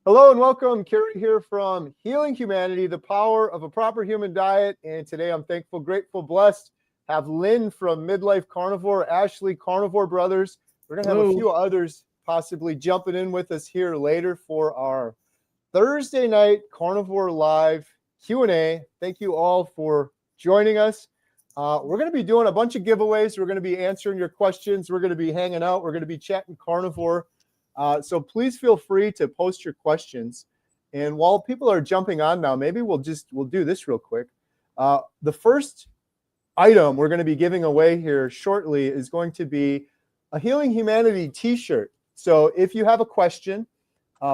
Hello and welcome. Kerry here from Healing Humanity, the power of a proper human diet. And today I'm thankful, grateful, blessed. Have Lynn from Midlife Carnivore, Ashley Carnivore Brothers. We're going to have a few others possibly jumping in with us here later for our Thursday night Carnivore Live Q&A. Thank you all for joining us. We're going to be doing a bunch of giveaways. We're going to be answering your questions. We're going to be hanging out. We're going to be chatting carnivore. So please feel free to post your questions. And while people are jumping on now, maybe we'll do this real quick. The first item we're going to be giving away here shortly is going to be a Healing Humanity t-shirt. So if you have a question,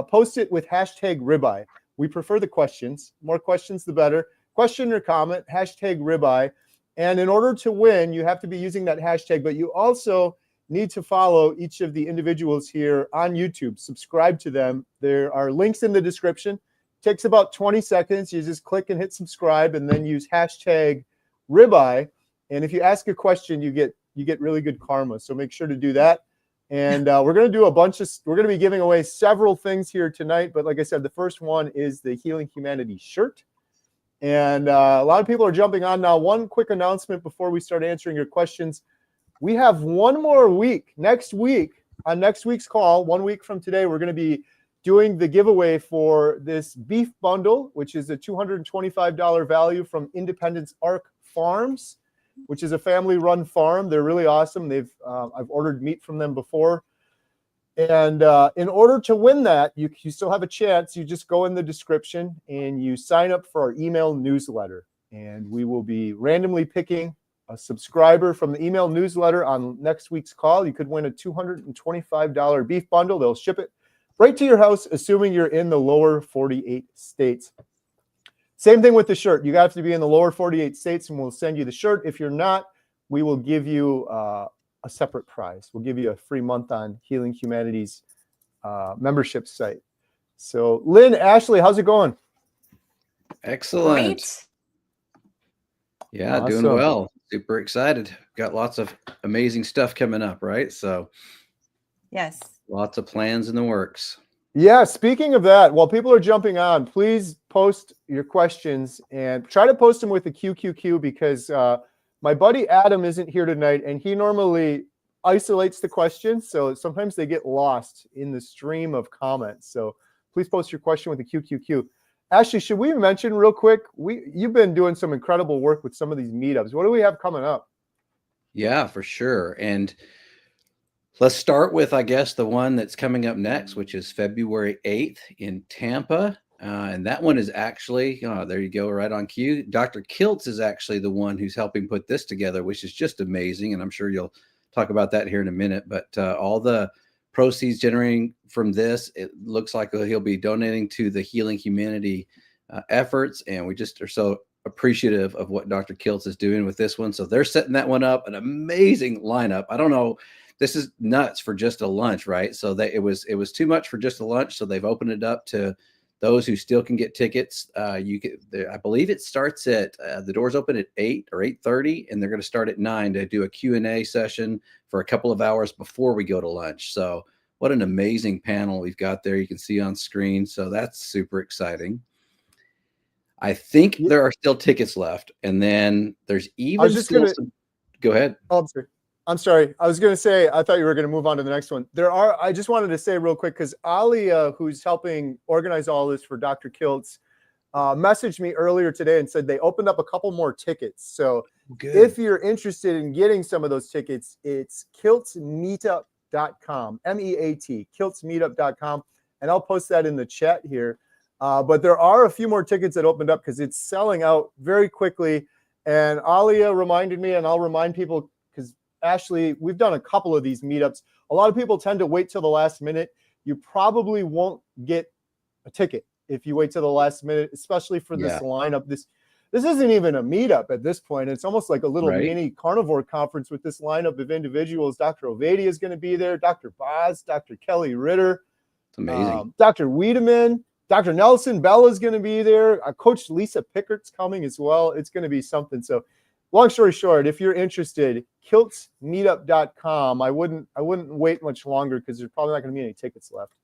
post it with hashtag ribeye. We prefer the questions. More questions, the better. Question or comment, hashtag ribeye. And in order to win, you have to be using that hashtag, but you also need to follow each of the individuals here on YouTube. Subscribe to them. There are links in the description. It takes about 20 seconds. You just click and hit subscribe and then use hashtag ribeye. And if you ask a question, you get really good karma. So make sure to do that. And we're going to do we're going to be giving away several things here tonight. But like I said, the first one is the Healing Humanity shirt. And a lot of people are jumping on now. One quick announcement before we start answering your questions. We have one more week. Next week, on next week's call, 1 week from today, we're going to be doing the giveaway for this beef bundle, which is a $225 value from Independence Arc Farms, which is a family-run farm. They're really awesome. I've ordered meat from them before. And in order to win that, you still have a chance. You just go in the description and you sign up for our email newsletter. And we will be randomly picking a subscriber from the email newsletter on next week's call. You could win a $225 beef bundle. They'll ship it right to your house, assuming you're in the lower 48 states. Same thing with the shirt. You have to be in the lower 48 states, and we'll send you the shirt. If you're not, we will give you a separate prize. We'll give you a free month on Healing Humanity's membership site. So, Lynn, Ashley, how's it going? Excellent. Great. Yeah, Awesome. doing well. Super excited. Got lots of amazing stuff coming up, right? So, Yes. lots of plans in the works. Yeah, speaking of that, while people are jumping on, please post your questions and try to post them with the QQQ because my buddy Adam isn't here tonight, and he normally isolates the questions, so sometimes they get lost in the stream of comments. So please post your question with the QQQ. Ashley, should we mention real quick, you've been doing some incredible work with some of these meetups. What do we have coming up? Yeah, for sure. And let's start with, I guess, the one that's coming up next, which is February 8th in Tampa. And that one is actually, there you go, right on cue. Dr. Kiltz is actually the one who's helping put this together, which is just amazing. And I'm sure you'll talk about that here in a minute. But all the proceeds generating from this, it looks like he'll be donating to the Healing Humanity efforts. And we just are so appreciative of what Dr. Kiltz is doing with this one. So they're setting that one up, an amazing lineup. I don't know. This is nuts for just a lunch, right? So it was too much for just a lunch. So they've opened it up to those who still can get tickets. I believe it starts at the doors open at 8 or 8:30, and they're going to start at 9 to do a Q&A session for a couple of hours before we go to lunch. So what an amazing panel we've got there. You can see on screen. So that's super exciting. I think there are still tickets left, and then there's even go ahead. Oh, I'm sorry. I was going to say, I thought you were going to move on to the next one. I just wanted to say real quick, because Alia, who's helping organize all this for Dr. Kiltz, messaged me earlier today and said they opened up a couple more tickets. So if you're interested in getting some of those tickets, it's kiltzmeetup.com, MEAT, kiltzmeetup.com. And I'll post that in the chat here. But there are a few more tickets that opened up because it's selling out very quickly. And Alia reminded me, and I'll remind people, because Ashley, we've done a couple of these meetups. A lot of people tend to wait till the last minute. You probably won't get a ticket if you wait till the last minute, especially for this lineup. This isn't even a meetup at this point. It's almost like a little mini carnivore conference with this lineup of individuals. Dr. Ovadia is going to be there. Dr. Boz, Dr. Kelly Ritter. It's amazing. Dr. Wiedemann, Dr. Nelson Bell is going to be there. Coach Lisa Pickert's coming as well. It's going to be something. So long story short, if you're interested, kiltzmeetup.com. I wouldn't wait much longer because there's probably not going to be any tickets left.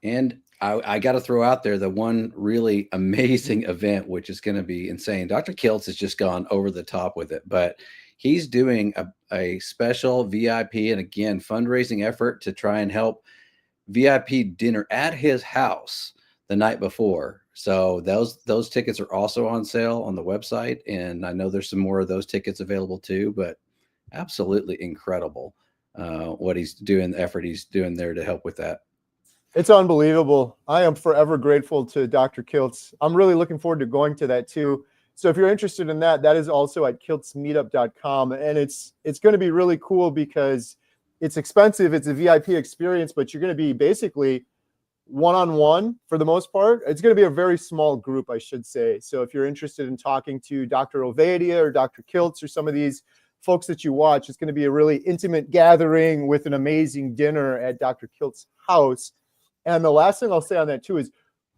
And I got to throw out there the one really amazing event, which is going to be insane. Dr. Kiltz has just gone over the top with it, but he's doing a special VIP and again fundraising effort to try and help VIP dinner at his house the night before. So those tickets are also on sale on the website, and I know there's some more of those tickets available too. But absolutely incredible what he's doing, the effort he's doing there to help with that. It's unbelievable. I am forever grateful to Dr. Kiltz. I'm really looking forward to going to that too. So if you're interested in that, that is also at kiltzmeetup.com. And it's going to be really cool because it's expensive. It's a VIP experience, but you're going to be basically one-on-one for the most part. It's going to be a very small group, I should say. So if you're interested in talking to Dr. Ovadia or Dr. Kiltz or some of these folks that you watch, it's going to be a really intimate gathering with an amazing dinner at Dr. Kiltz's house. And the last thing I'll say on that too is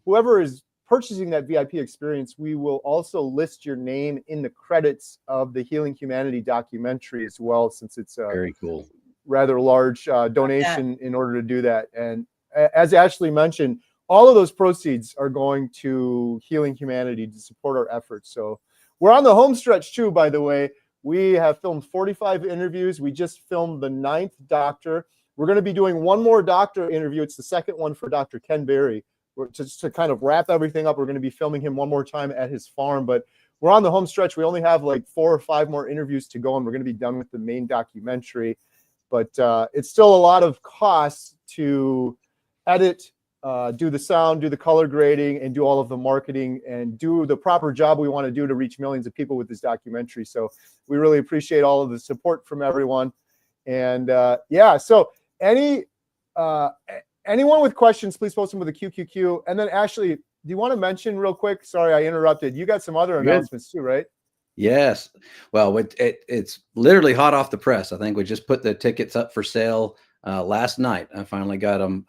whoever is purchasing that VIP experience, we will also list your name in the credits of the Healing Humanity documentary as well, since it's a very cool, rather large donation in order to do that. And as Ashley mentioned, all of those proceeds are going to Healing Humanity to support our efforts. So we're on the home stretch too, by the way. We have filmed 45 interviews. We just filmed the 9th doctor. We're going to be doing one more doctor interview. It's the second one for Dr. Ken Berry. Just to kind of wrap everything up, we're going to be filming him one more time at his farm. But we're on the home stretch. We only have like 4 or 5 more interviews to go, and we're going to be done with the main documentary. But it's still a lot of costs to edit, do the sound, do the color grading, and do all of the marketing and do the proper job we want to do to reach millions of people with this documentary. So we really appreciate all of the support from everyone. And yeah, so anyone with questions, please post them with a QQQ. And then Ashley, do you want to mention real quick? Sorry, I interrupted. You got some other announcements too, right? Yes. Well, it's literally hot off the press. I think we just put the tickets up for sale last night. I finally got them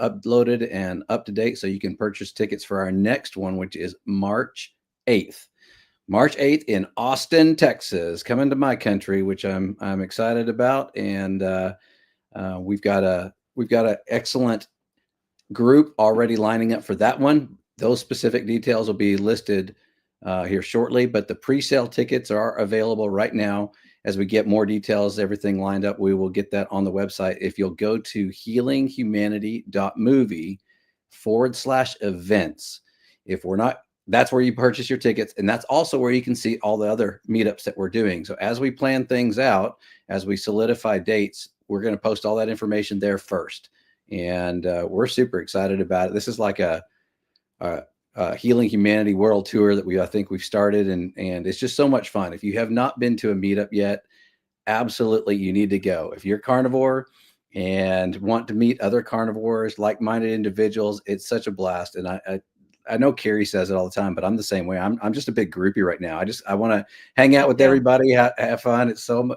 uploaded and up to date, so you can purchase tickets for our next one, which is March 8th. March 8th in Austin, Texas, coming to my country, which I'm excited about. And we've got an excellent group already lining up for that one. Those specific details will be listed here shortly, but the pre-sale tickets are available right now. As we get more details, everything lined up, we will get that on the website. If you'll go to healinghumanity.movie/events, that's where you purchase your tickets. And that's also where you can see all the other meetups that we're doing. So as we plan things out, as we solidify dates, we're going to post all that information there first. And we're super excited about it. This is like a Healing Humanity World Tour that I think we've started, and it's just so much fun. If you have not been to a meetup yet, absolutely you need to go. If you're carnivore and want to meet other carnivores, like-minded individuals, it's such a blast. And I know Kerry says it all the time, but I'm the same way. I'm just a big groupie right now. I want to hang out with everybody, have fun. It's so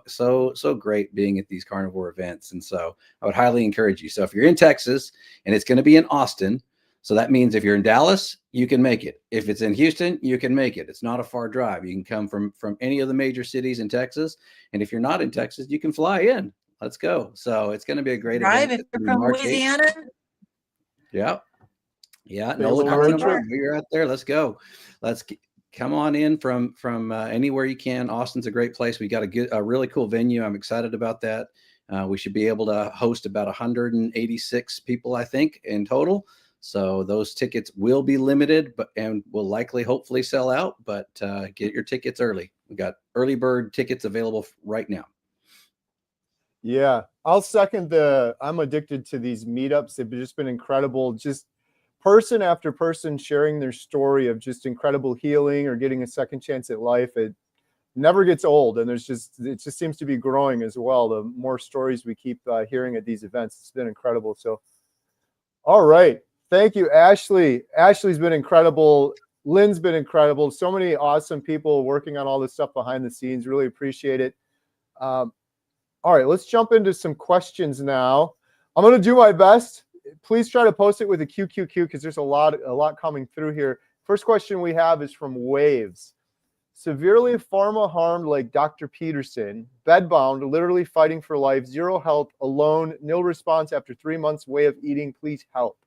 great being at these carnivore events, and so I would highly encourage you. So if you're in Texas, and it's going to be in Austin. So that means if you're in Dallas, you can make it. If it's in Houston, you can make it. It's not a far drive. You can come from any of the major cities in Texas. And if you're not in Texas, you can fly in. Let's go. So it's going to be a great event. If you're from Louisiana. Yeah. Nola, you're out there. Let's go. Come on in from anywhere you can. Austin's a great place. We got a really cool venue. I'm excited about that. We should be able to host about 186 people, I think, in total. So those tickets will be limited, and will likely, hopefully, sell out. But get your tickets early. We got early bird tickets available right now. Yeah, I'll second I'm addicted to these meetups. They've just been incredible. Just person after person sharing their story of just incredible healing or getting a second chance at life. It never gets old, and it just seems to be growing as well. The more stories we keep hearing at these events, it's been incredible. So, all right. Thank you, Ashley. Ashley's been incredible. Lynn's been incredible. So many awesome people working on all this stuff behind the scenes. Really appreciate it. All right, let's jump into some questions now. I'm going to do my best. Please try to post it with a QQQ because there's a lot coming through here. First question we have is from Waves. Severely pharma harmed like Dr. Peterson, bedbound, literally fighting for life, zero help, alone, nil response after 3 months way of eating. Please help.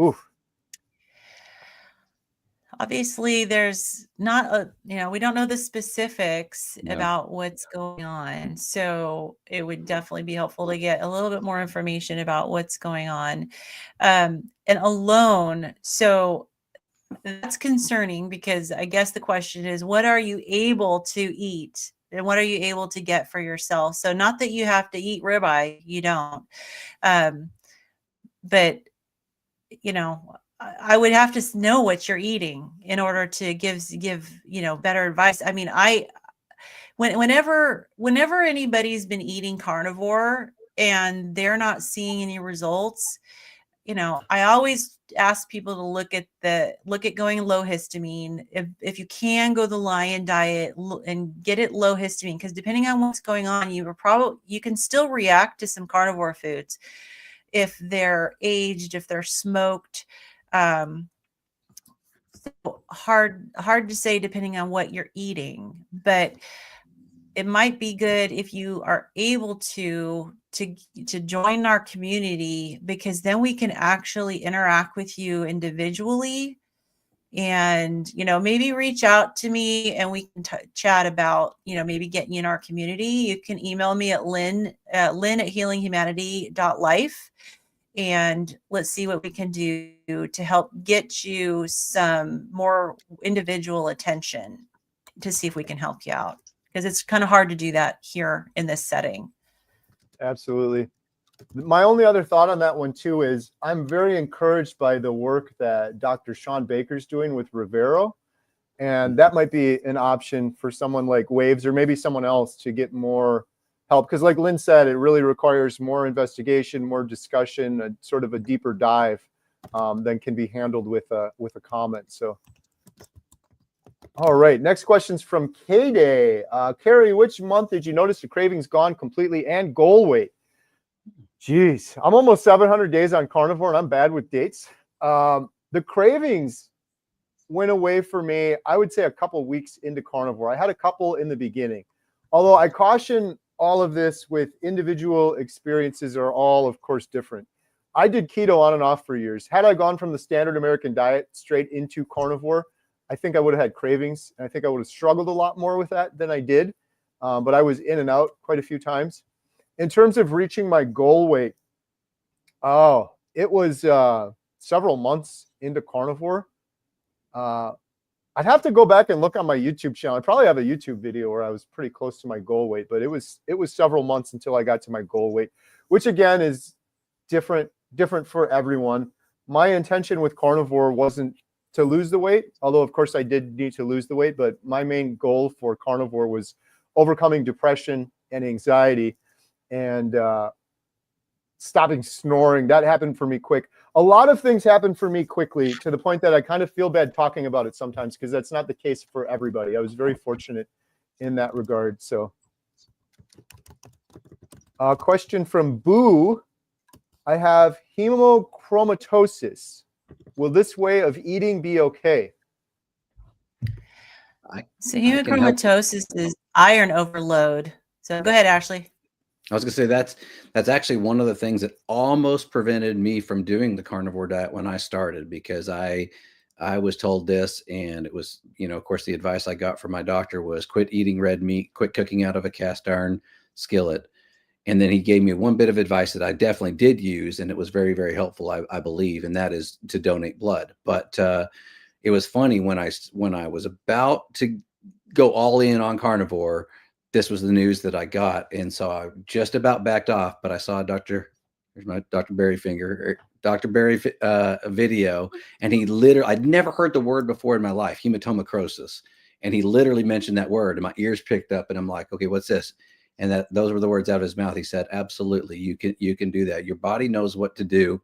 Oof. Obviously, there's not a, we don't know the specifics No. about what's going on. So it would definitely be helpful to get a little bit more information about what's going on. And alone, so that's concerning, because I guess the question is, what are you able to eat? And what are you able to get for yourself? So not that you have to eat ribeye, you don't. But I would have to know what you're eating in order to give better advice. I mean, whenever anybody's been eating carnivore and they're not seeing any results, I always ask people to look at going low histamine. If you can, go the Lion diet and get it low histamine, because depending on what's going on, you can still react to some carnivore foods if they're aged, if they're smoked. So hard to say depending on what you're eating, but it might be good if you are able to join our community, because then we can actually interact with you individually, and maybe reach out to me and we can chat about maybe getting in our community. You can email me at Lynn at healinghumanity.life, and let's see what we can do to help get you some more individual attention to see if we can help you out, because it's kind of hard to do that here in this setting. Absolutely. My only other thought on that one too is I'm very encouraged by the work that Dr. Sean Baker's doing with Rivero, and that might be an option for someone like Waves or maybe someone else to get more help, because like Lynn said, it really requires more investigation, more discussion, a sort of a deeper dive than can be handled with a comment. So all right, next question's from K-Day. Kerry, which month did you notice the cravings gone completely and goal weight? Geez, I'm almost 700 days on carnivore and I'm bad with dates. The cravings went away for me, I would say a couple weeks into carnivore. I had a couple in the beginning, although I caution all of this with individual experiences are all, of course, different. I did keto on and off for years. Had I gone from the standard American diet straight into carnivore, I think I would have had cravings, and I think I would have struggled a lot more with that than I did. But I was in and out quite a few times. In terms of reaching my goal weight, it was several months into carnivore. I'd have to go back and look on my YouTube channel. I probably have a YouTube video where I was pretty close to my goal weight, but it was several months until I got to my goal weight, which again is different for everyone. My intention with carnivore wasn't to lose the weight, although of course I did need to lose the weight, but my main goal for carnivore was overcoming depression and anxiety and stopping snoring. That happened for me quick. A lot of things happened for me quickly, to the point that I kind of feel bad talking about it sometimes, because that's not the case for everybody. I was very fortunate in that regard. So question from Boo. I have hemochromatosis. Will this way of eating be okay? So hemochromatosis is iron overload. So go ahead, Ashley. I was gonna say that's actually one of the things that almost prevented me from doing the carnivore diet when I started, because I was told this, and it was, of course, the advice I got from my doctor was quit eating red meat, quit cooking out of a cast iron skillet. And then he gave me one bit of advice that I definitely did use, and it was very, very helpful, I believe, and that is to donate blood. But it was funny when I was about to go all in on carnivore, this was the news that I got, and so I just about backed off. But I saw Dr. Barry video, and he literally, I'd never heard the word before in my life, hematomacrosis, and he literally mentioned that word, and my ears picked up, and I'm like, okay, what's this? And those were the words out of his mouth. He said, absolutely, you can do that. Your body knows what to do.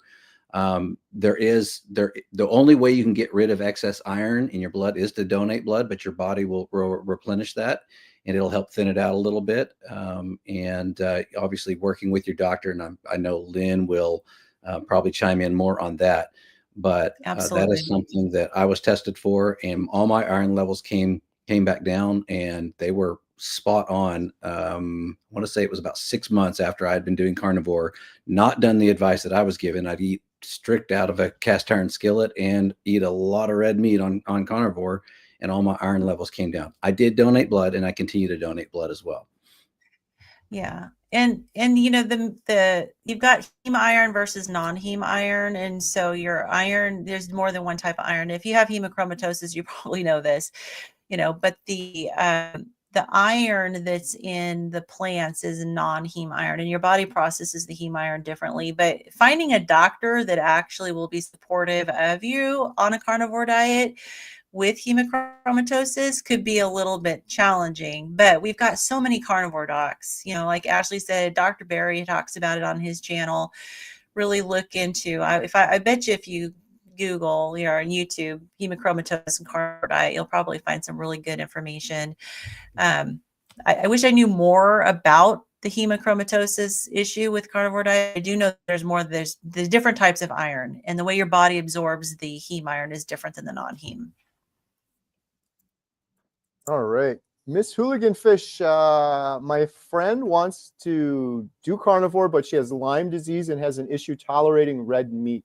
The only way you can get rid of excess iron in your blood is to donate blood, but your body will replenish that, and it'll help thin it out a little bit. Obviously working with your doctor, and I know Lynn will probably chime in more on that, but that is something that I was tested for, and all my iron levels came back down, and they were spot on. I want to say it was about 6 months after I had been doing carnivore, not done the advice that I was given. I'd eat strict out of a cast iron skillet and eat a lot of red meat on carnivore, and all my iron levels came down. I did donate blood, and I continue to donate blood as well. Yeah. And you know, the you've got heme iron versus non-heme iron. And so your iron, there's more than one type of iron. If you have hemochromatosis, you probably know this, you know, but the iron that's in the plants is non-heme iron, and your body processes the heme iron differently. But finding a doctor that actually will be supportive of you on a carnivore diet with hemochromatosis could be a little bit challenging, but we've got so many carnivore docs, you know, like Ashley said, Dr. Barry talks about it on his channel. Really look into, I bet you if you Google, you know, on YouTube, hemochromatosis and carnivore diet, you'll probably find some really good information. I wish I knew more about the hemochromatosis issue with carnivore diet. I do know there's the different types of iron, and the way your body absorbs the heme iron is different than the non-heme. All right. Miss Hooligan Fish, my friend wants to do carnivore, but she has Lyme disease and has an issue tolerating red meat.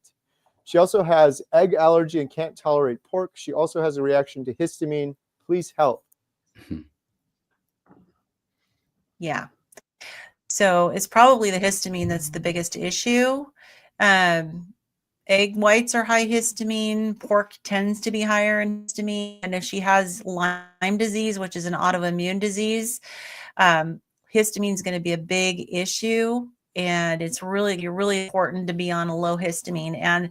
She also has egg allergy and can't tolerate pork. She also has a reaction to histamine. Please help. Yeah. So it's probably the histamine that's the biggest issue. Egg whites are high histamine. Pork tends to be higher in histamine. And if she has Lyme disease, which is an autoimmune disease, histamine is going to be a big issue. And you're really important to be on a low histamine. And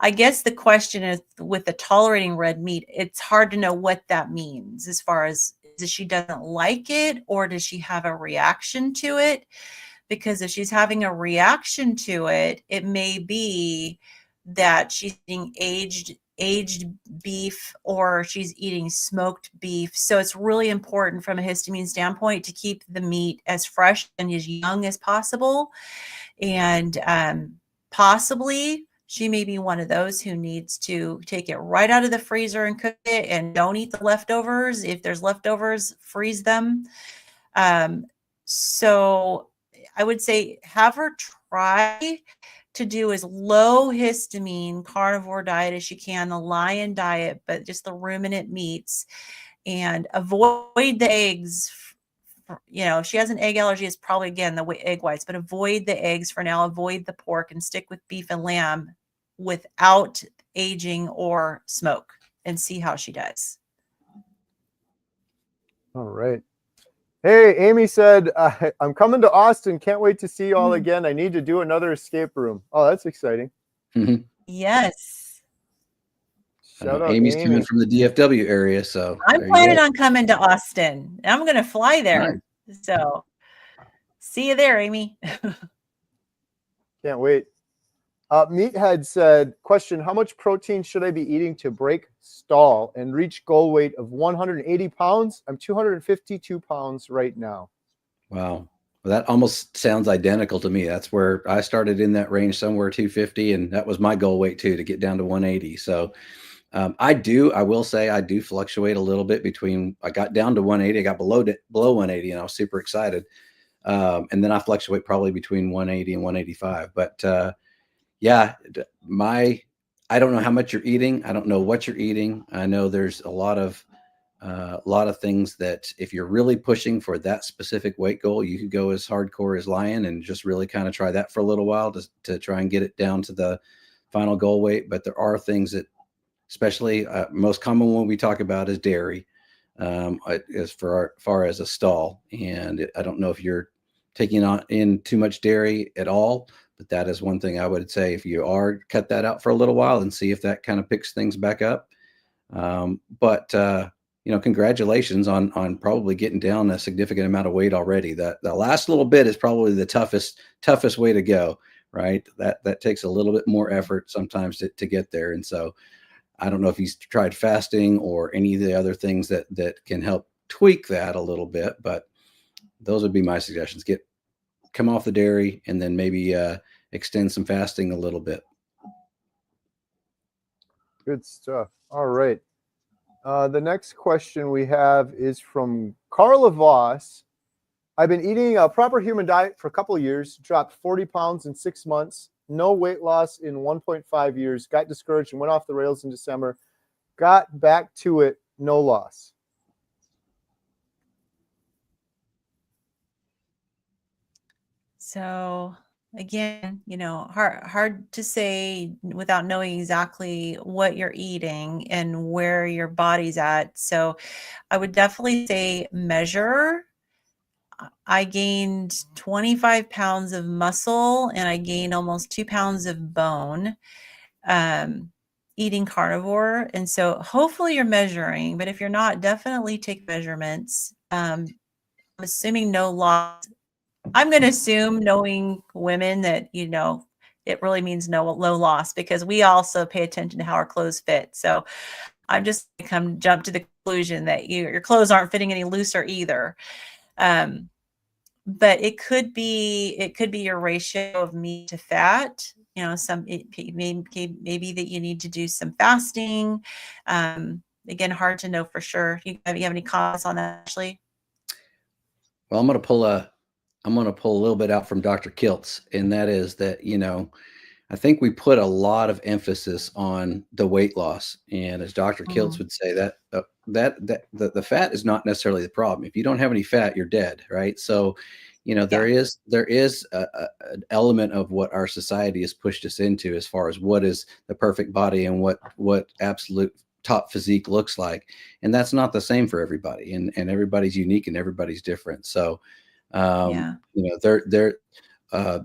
I guess the question is, with the tolerating red meat, it's hard to know what that means as far as she doesn't like it, or does she have a reaction to it? Because if she's having a reaction to it, it may be that she's eating aged beef, or she's eating smoked beef. So it's really important from a histamine standpoint to keep the meat as fresh and as young as possible. And possibly she may be one of those who needs to take it right out of the freezer and cook it, and don't eat the leftovers. If there's leftovers, freeze them. So I would say have her try to do as low histamine carnivore diet as she can, the lion diet, but just the ruminant meats, and avoid the eggs. You know, if she has an egg allergy, it's probably, again, the egg whites, but avoid the eggs for now, avoid the pork, and stick with beef and lamb without aging or smoke, and see how she does. All right. Hey, Amy said, I'm coming to Austin. Can't wait to see you all again. I need to do another escape room. Oh, that's exciting. Yes. Shout out Amy's Amy. coming from the DFW area, so I'm planning on coming to Austin. I'm going to fly there. Nice. So see you there, Amy. Can't wait. Meathead said, question, how much protein should I be eating to break stall and reach goal weight of 180 pounds? I'm 252 pounds right now. Wow. Well, that almost sounds identical to me. That's where I started, in that range, somewhere 250. And that was my goal weight too, to get down to 180. So I will say I do fluctuate a little bit between, I got down to 180, I got below 180, and I was super excited. And then I fluctuate probably between 180 and 185. But yeah, I don't know how much you're eating. I don't know what you're eating. I know there's a lot of things that if you're really pushing for that specific weight goal, you could go as hardcore as Lion and just really kind of try that for a little while to try and get it down to the final goal weight. But there are things that, especially most common one we talk about is dairy, as far as a stall. And I don't know if you're taking in too much dairy at all, but that is one thing I would say, if you are, cut that out for a little while and see if that kind of picks things back up. Congratulations on probably getting down a significant amount of weight already. The last little bit is probably the toughest way to go, right? That takes a little bit more effort sometimes to get there. And so I don't know if he's tried fasting or any of the other things that can help tweak that a little bit, but those would be my suggestions. Come off the dairy, and then maybe extend some fasting a little bit. Good stuff. All right. The next question we have is from Carla Voss. I've been eating a proper human diet for a couple of years, dropped 40 pounds in 6 months. no weight loss in 1.5 years, got discouraged and went off the rails in December, got back to it, no loss. So again, hard to say without knowing exactly what you're eating and where your body's at. So I would definitely say measure. I gained 25 pounds of muscle and I gained almost 2 pounds of bone eating carnivore. And so hopefully you're measuring, but if you're not, definitely take measurements. I'm assuming no loss. I'm going to assume, knowing women, that, it really means no low loss, because we also pay attention to how our clothes fit. So I'm just going to jump to the conclusion that your clothes aren't fitting any looser either. But it could be your ratio of meat to fat. Maybe that you need to do some fasting. Again, hard to know for sure. You have any comments on that, Ashley? Well, I'm going to pull a little bit out from Dr. Kiltz, and that is that, I think we put a lot of emphasis on the weight loss. And as Dr. Kiltz would say, that the fat is not necessarily the problem. If you don't have any fat, you're dead. Right. So, there is an element of what our society has pushed us into as far as what is the perfect body and what absolute top physique looks like. And that's not the same for everybody. And everybody's unique and everybody's different. So,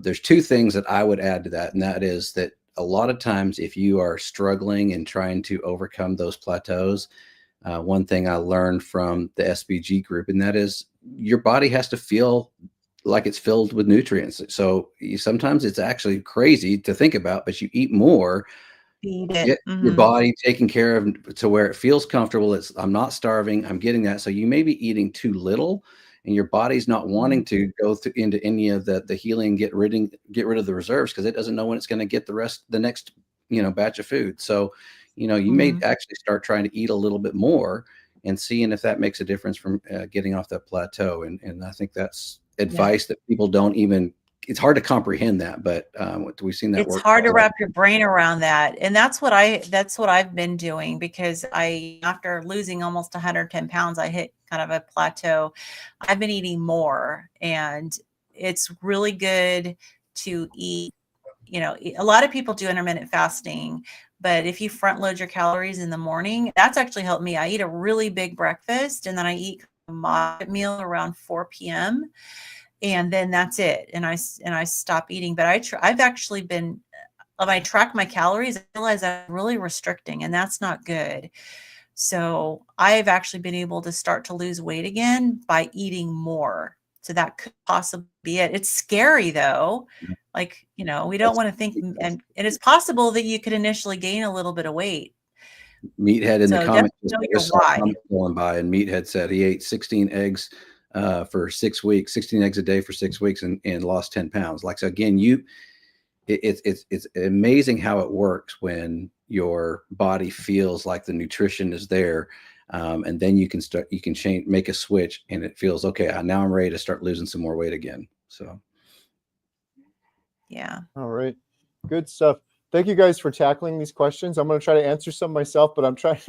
there's two things that I would add to that. And that is that a lot of times, if you are struggling and trying to overcome those plateaus, one thing I learned from the SBG group, and that is your body has to feel like it's filled with nutrients. So sometimes it's actually crazy to think about, but you eat more, get your body taken care of to where it feels comfortable. I'm not starving. I'm getting that. So you may be eating too little, and your body's not wanting to go into any of the healing, get rid of the reserves, because it doesn't know when it's going to get the next, batch of food. So, you may actually start trying to eat a little bit more and seeing if that makes a difference from getting off that plateau. And I think that's advice that people don't even, it's hard to comprehend that, but we've seen that it's work. Hard to wrap your brain around that. And that's what I've been doing, because after losing almost 110 pounds, I hit kind of a plateau. I've been eating more, and it's really good to eat. A lot of people do intermittent fasting, but if you front load your calories in the morning, that's actually helped me. I eat a really big breakfast, and then I eat a moderate meal around 4 p.m. and then that's it. And I stop eating. But I've actually been, when I track my calories, I realize I'm really restricting, and that's not good. So I've actually been able to start to lose weight again by eating more. So that could possibly be it. It's scary though. Like, we don't want to think, and it's possible that you could initially gain a little bit of weight. Meathead in the comments going by, and Meathead said he ate 16 eggs for 6 weeks, 16 eggs a day for 6 weeks, and lost 10 pounds. Like, so again, it's amazing how it works when your body feels like the nutrition is there. And then you can make a switch, and it feels okay. Now I'm ready to start losing some more weight again. So. Yeah. All right. Good stuff. Thank you guys for tackling these questions. I'm going to try to answer some myself, but I'm trying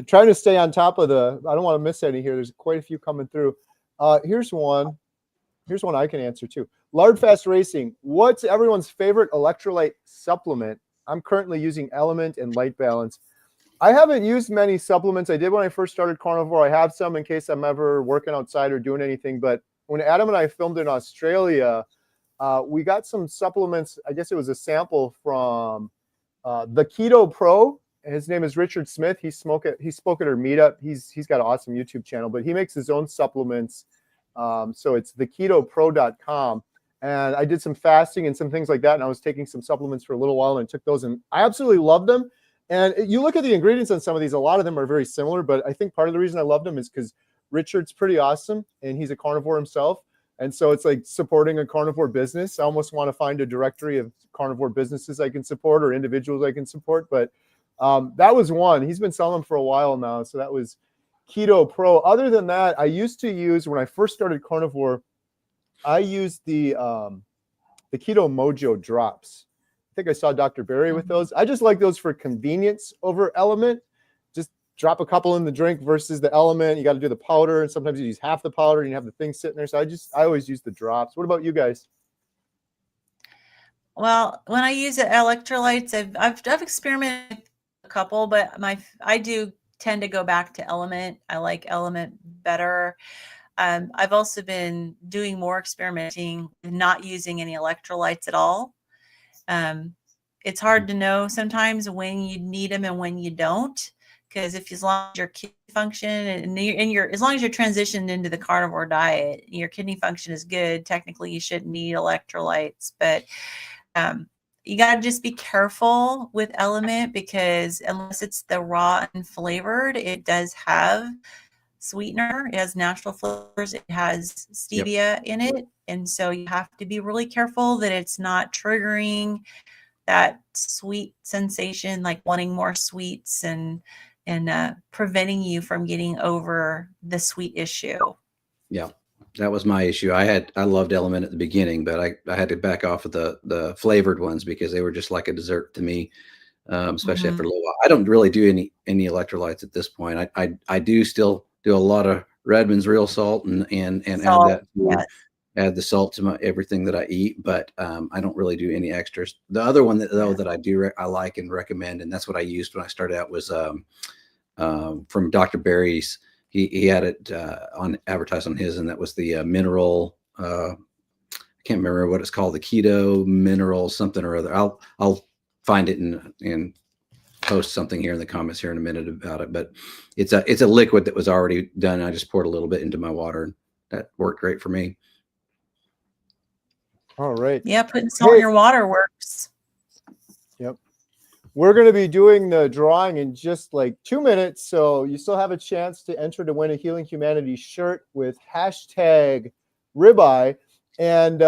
to stay on top of I don't want to miss any here. There's quite a few coming through. Here's one I can answer too. Lard Fast Racing. What's everyone's favorite electrolyte supplement? I'm currently using Element and Light Balance. I haven't used many supplements. I did when I first started Carnivore. I have some in case I'm ever working outside or doing anything. But when Adam and I filmed in Australia, we got some supplements. I guess it was a sample from the Keto Pro. His name is Richard Smith. He spoke at our meetup. He's got an awesome YouTube channel, but he makes his own supplements. So it's theketopro.com. And I did some fasting and some things like that. And I was taking some supplements for a little while and took those, and I absolutely loved them. And you look at the ingredients on some of these, a lot of them are very similar, but I think part of the reason I loved them is because Richard's pretty awesome and he's a carnivore himself. And so it's like supporting a carnivore business. I almost want to find a directory of carnivore businesses I can support or individuals I can support. But that was one. He's been selling them for a while now. So that was Keto Pro. Other than that, I used to use, when I first started Carnivore, I used the Keto Mojo drops. think I saw Dr. Berry with those. I just like those for convenience over Element. Just drop a couple in the drink versus the Element. You got to do the powder, and sometimes you use half the powder and you have the thing sitting there. So I always use the drops. What about you guys? Well, when I use electrolytes, I've experimented with a couple, but I do tend to go back to Element. I like Element better. I've also been doing more experimenting, not using any electrolytes at all. It's hard to know sometimes when you need them and when you don't, because as long as your kidney function and as long as you're transitioned into the carnivore diet, your kidney function is good. Technically, you shouldn't need electrolytes, but you got to just be careful with Element, because unless it's the raw and flavored, it does have sweetener. It has natural flavors. It has stevia in it. And so you have to be really careful that it's not triggering that sweet sensation, like wanting more sweets and preventing you from getting over the sweet issue. Yeah, that was my issue. I loved Element at the beginning, but I had to back off of the flavored ones because they were just like a dessert to me, especially after a little while. I don't really do any electrolytes at this point. I do still do a lot of Redmond's real salt and Salt, add that add the salt to everything that I eat, but I don't really do any extras. The other one that I do I like and recommend, and that's what I used when I started out, was from Dr. Berry's. He had it on advertised on his, and that was the mineral. I can't remember what it's called, the keto mineral something or other. I'll find it and post something here in the comments here in a minute about it. But it's a liquid that was already done. I just poured a little bit into my water, and that worked great for me. All right. Yeah, putting salt in your water works. Yep. We're going to be doing the drawing in just like 2 minutes. So you still have a chance to enter to win a Healing Humanity shirt with hashtag ribeye. And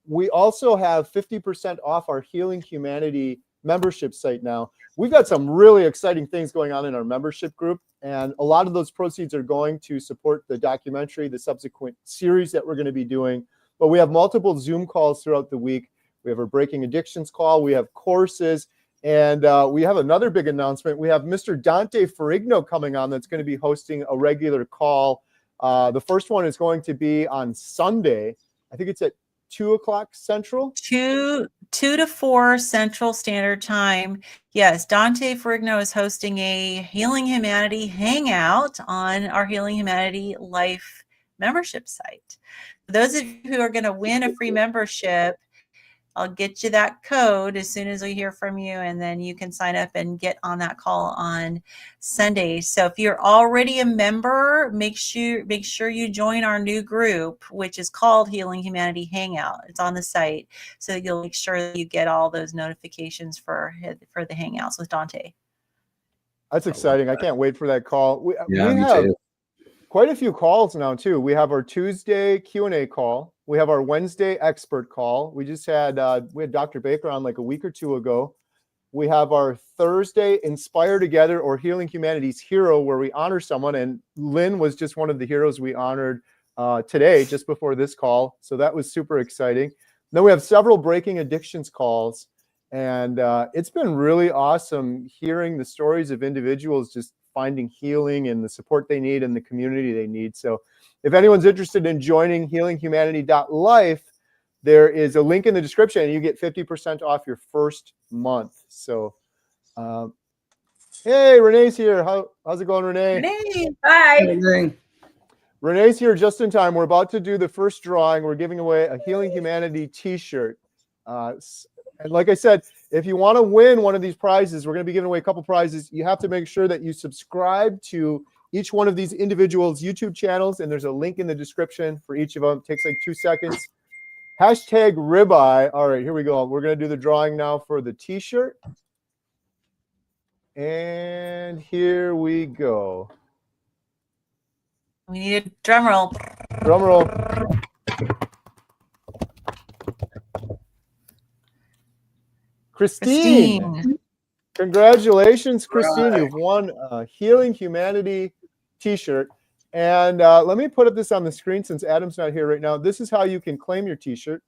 we also have 50% off our Healing Humanity membership site now. We've got some really exciting things going on in our membership group. And a lot of those proceeds are going to support the documentary, the subsequent series that we're going to be doing. But we have multiple Zoom calls throughout the week. We have our Breaking Addictions call. We have courses. And we have another big announcement. We have Mr. Dante Ferrigno coming on that's going to be hosting a regular call. The first one is going to be on Sunday. I think it's at 2 o'clock Central. 2 to 4 Central Standard Time. Yes, Dante Ferrigno is hosting a Healing Humanity hangout on our Healing Humanity Life membership site. For those of you who are going to win a free membership, I'll get you that code as soon as we hear from you, and then you can sign up and get on that call on Sunday. So if you're already a member, make sure you join our new group, which is called Healing Humanity Hangout. It's on the site, so that you'll make sure that you get all those notifications for the hangouts with Dante. That's exciting. I can't wait for that call. We me have too. quite a few calls now too. We have our Tuesday Q&A call. We have our Wednesday expert call. We just had Dr. Baker on like a week or two ago. We have our Thursday Inspire Together or Healing Humanity's Hero, where we honor someone. And Lynn was just one of the heroes we honored today, just before this call. So that was super exciting. Then we have several Breaking Addictions calls. And it's been really awesome hearing the stories of individuals just finding healing and the support they need and the community they need. So if anyone's interested in joining healinghumanity.life, there is a link in the description and you get 50% off your first month. So, hey, Renee's here. How's it going, Renee? Renee, bye. Renee's here just in time. We're about to do the first drawing. We're giving away a Healing Humanity t-shirt. And like I said, if you want to win one of these prizes, we're going to be giving away a couple prizes. You have to make sure that you subscribe to each one of these individuals' YouTube channels, and there's a link in the description for each of them. It takes like 2 seconds. Hashtag ribeye. All right, here we go. We're going to do the drawing now for the t-shirt. And here we go. We need a drum roll. Drum roll. Christine. Congratulations, Christine. Right. You've won a Healing Humanity t-shirt. And let me put up this on the screen since Adam's not here right now. This is how you can claim your t-shirt.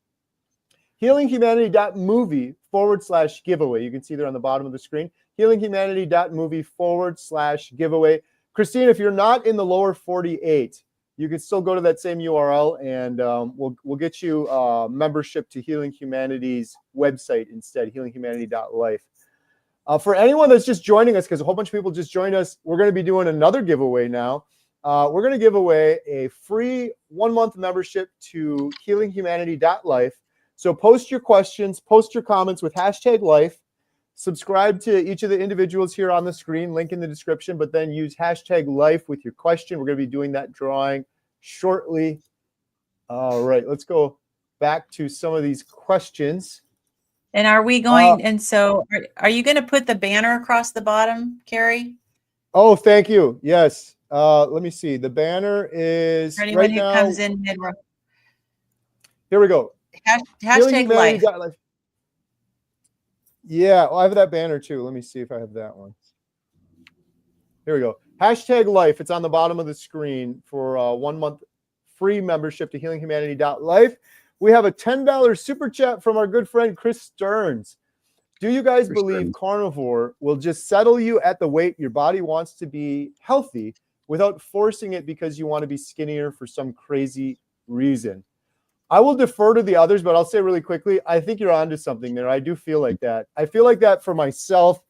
healinghumanity.movie/giveaway. You can see there on the bottom of the screen, healinghumanity.movie/giveaway. Christine, if you're not in the lower 48, you can still go to that same URL, and we'll get you membership to Healing Humanity's website instead, healinghumanity.life. For anyone that's just joining us, because a whole bunch of people just joined us, we're going to be doing another giveaway now. We're going to give away a free 1-month membership to healinghumanity.life. So post your questions, post your comments with #life. Subscribe to each of the individuals here on the screen, link in the description, but then use #life with your question. We're going to be doing that drawing shortly. All right, let's go back to some of these questions. And are we going, and so are you going to put the banner across the bottom, Kerry? Oh, thank you. Yes. Let me see. The banner is For anyone right who now. comes in mid. Here we go. #life. Yeah, well, I have that banner too. Let me see if I have that one. Here we go. #life. It's on the bottom of the screen for 1-month free membership to healinghumanity.life. We have a $10 super chat from our good friend Chris Stearns. Do you guys believe carnivore will just settle you at the weight your body wants to be healthy without forcing it because you want to be skinnier for some crazy reason? I will defer to the others, but I'll say really quickly, I think you're onto something there. I do feel like that. I feel like that for myself.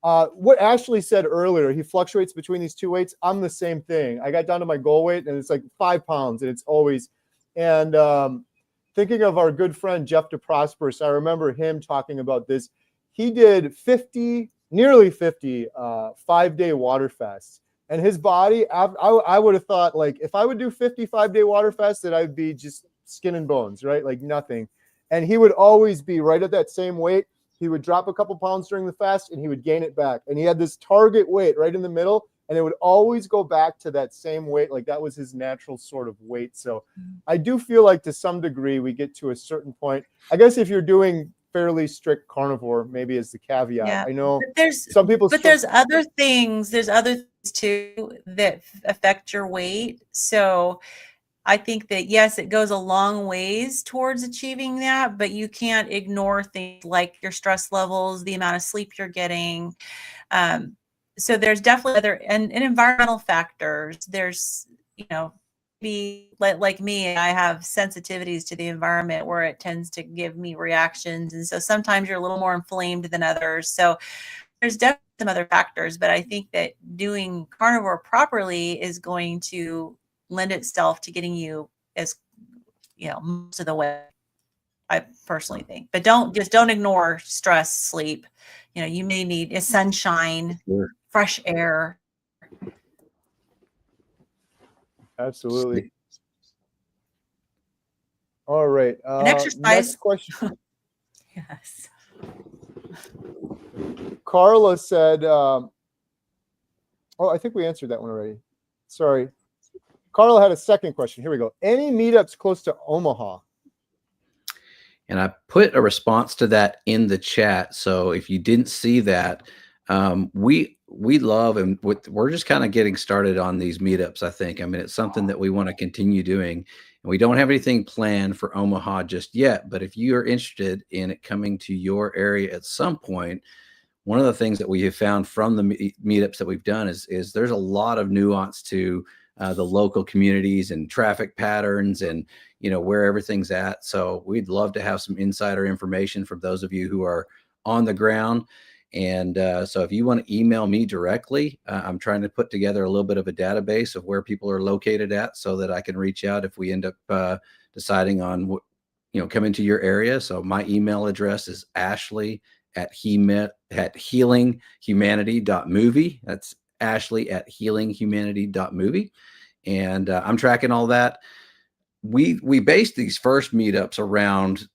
What Ashley said earlier, he fluctuates between these two weights. I'm the same thing. I got down to my goal weight, and it's like 5 pounds, and it's always. And thinking of our good friend Jeff DeProsperous, I remember him talking about this. He did nearly 50 5-day water fasts. And his body, I would have thought, like, if I would do 50 5-day water fasts, that I'd be just skin and bones, right? Like nothing. And he would always be right at that same weight. He would drop a couple pounds during the fast and he would gain it back. And he had this target weight right in the middle, and it would always go back to that same weight. Like that was his natural sort of weight. So I do feel like to some degree we get to a certain point. I guess if you're doing fairly strict carnivore, maybe as the caveat. Yeah. I know there's some people, but there's other things too that affect your weight. So I think that, yes, it goes a long ways towards achieving that, but you can't ignore things like your stress levels, the amount of sleep you're getting. So there's definitely other and environmental factors. There's, be like me, I have sensitivities to the environment where it tends to give me reactions. And so sometimes you're a little more inflamed than others. So there's definitely some other factors, but I think that doing carnivore properly is going to lend itself to getting you as most of the way, I personally think. But don't ignore stress, sleep. You may need sunshine, fresh air. Absolutely. All right. And exercise. Next question. Yes. Carla said, I think we answered that one already. Sorry. Carla had a second question. Here we go. Any meetups close to Omaha? And I put a response to that in the chat. So if you didn't see that, we love, and we're just kind of getting started on these meetups, I think. I mean, it's something that we want to continue doing. And we don't have anything planned for Omaha just yet. But if you are interested in it coming to your area at some point, one of the things that we have found from the meetups that we've done is there's a lot of nuance to the local communities and traffic patterns and, where everything's at. So we'd love to have some insider information from those of you who are on the ground. And so if you want to email me directly, I'm trying to put together a little bit of a database of where people are located at so that I can reach out if we end up deciding on what, coming to your area. So my email address is ashley@healinghumanity.movie. That's ashley@healinghumanity.movie. And I'm tracking all that. We based these first meetups around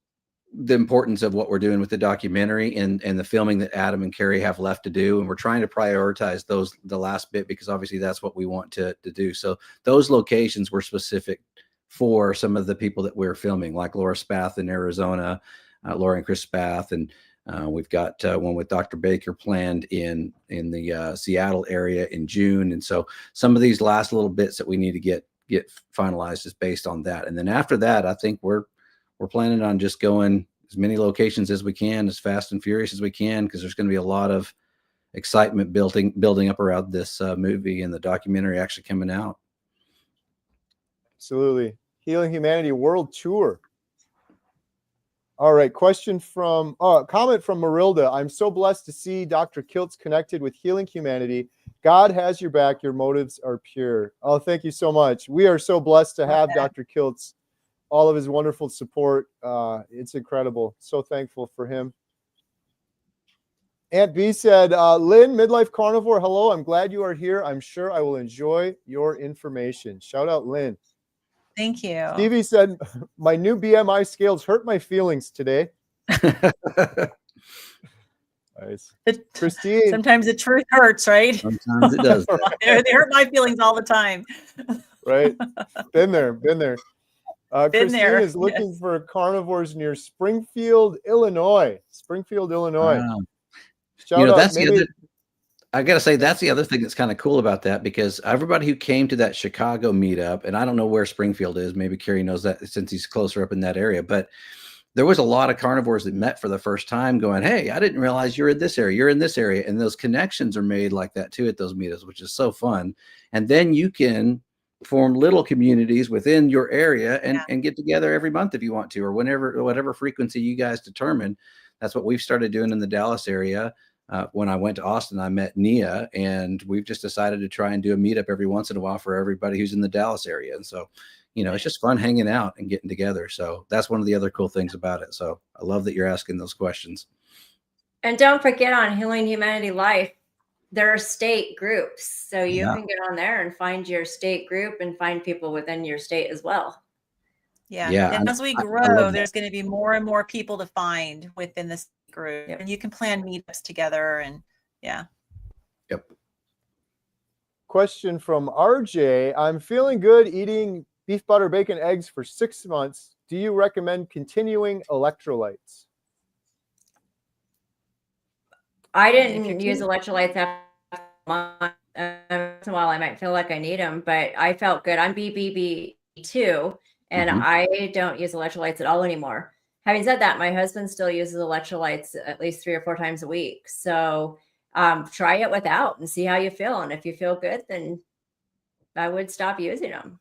the importance of what we're doing with the documentary and the filming that Adam and Kerry have left to do. And we're trying to prioritize the last bit, because obviously that's what we want to do. So those locations were specific for some of the people that we're filming, like Laura Spath in Arizona, Laura and Chris Spath. And we've got one with Dr. Baker planned in the Seattle area in June. And so some of these last little bits that we need to get finalized is based on that. And then after that, I think we're planning on just going as many locations as we can, as fast and furious as we can, because there's going to be a lot of excitement building up around this movie and the documentary actually coming out. Absolutely. Healing Humanity World Tour. All right. Comment from Marilda. I'm so blessed to see Dr. Kiltz connected with Healing Humanity. God has your back. Your motives are pure. Oh, thank you so much. We are so blessed to have Dr. Kiltz, all of his wonderful support. It's incredible. So thankful for him. Aunt B said, Lynn, Midlife Carnivore, hello. I'm glad you are here. I'm sure I will enjoy your information. Shout out, Lynn. Thank you. Stevie said, my new BMI scales hurt my feelings today. Nice. Christine. Sometimes the truth hurts, right? Sometimes it does. They hurt my feelings all the time. Right. Been there. Christine there. is looking for carnivores near Springfield, Illinois. Wow. Shout out. That's the other. I got to say, that's the other thing that's kind of cool about that, because everybody who came to that Chicago meetup, and I don't know where Springfield is, maybe Kerry knows that since he's closer up in that area, but there was a lot of carnivores that met for the first time going, hey, I didn't realize you're in this area. And those connections are made like that too at those meetups, which is so fun. And then you can form little communities within your area and get together every month if you want to, or whatever frequency you guys determine. That's what we've started doing in the Dallas area. When I went to Austin, I met Nia, and we've just decided to try and do a meetup every once in a while for everybody who's in the Dallas area. And so, it's just fun hanging out and getting together. So that's one of the other cool things about it. So I love that you're asking those questions. And don't forget, on Healing Humanity Life, there are state groups. So you can get on there and find your state group and find people within your state as well. Yeah. And as we grow, there's going to be more and more people to find within this group, and you can plan meetups together. And Yep. Question from RJ. I'm feeling good eating beef, butter, bacon, eggs for 6 months. Do you recommend continuing electrolytes? I didn't use electrolytes after a month. Once in a while, I might feel like I need them, but I felt good. I'm BBB2, and I don't use electrolytes at all anymore. Having said that, my husband still uses electrolytes at least 3 or 4 times a week. So try it without and see how you feel. And if you feel good, then I would stop using them.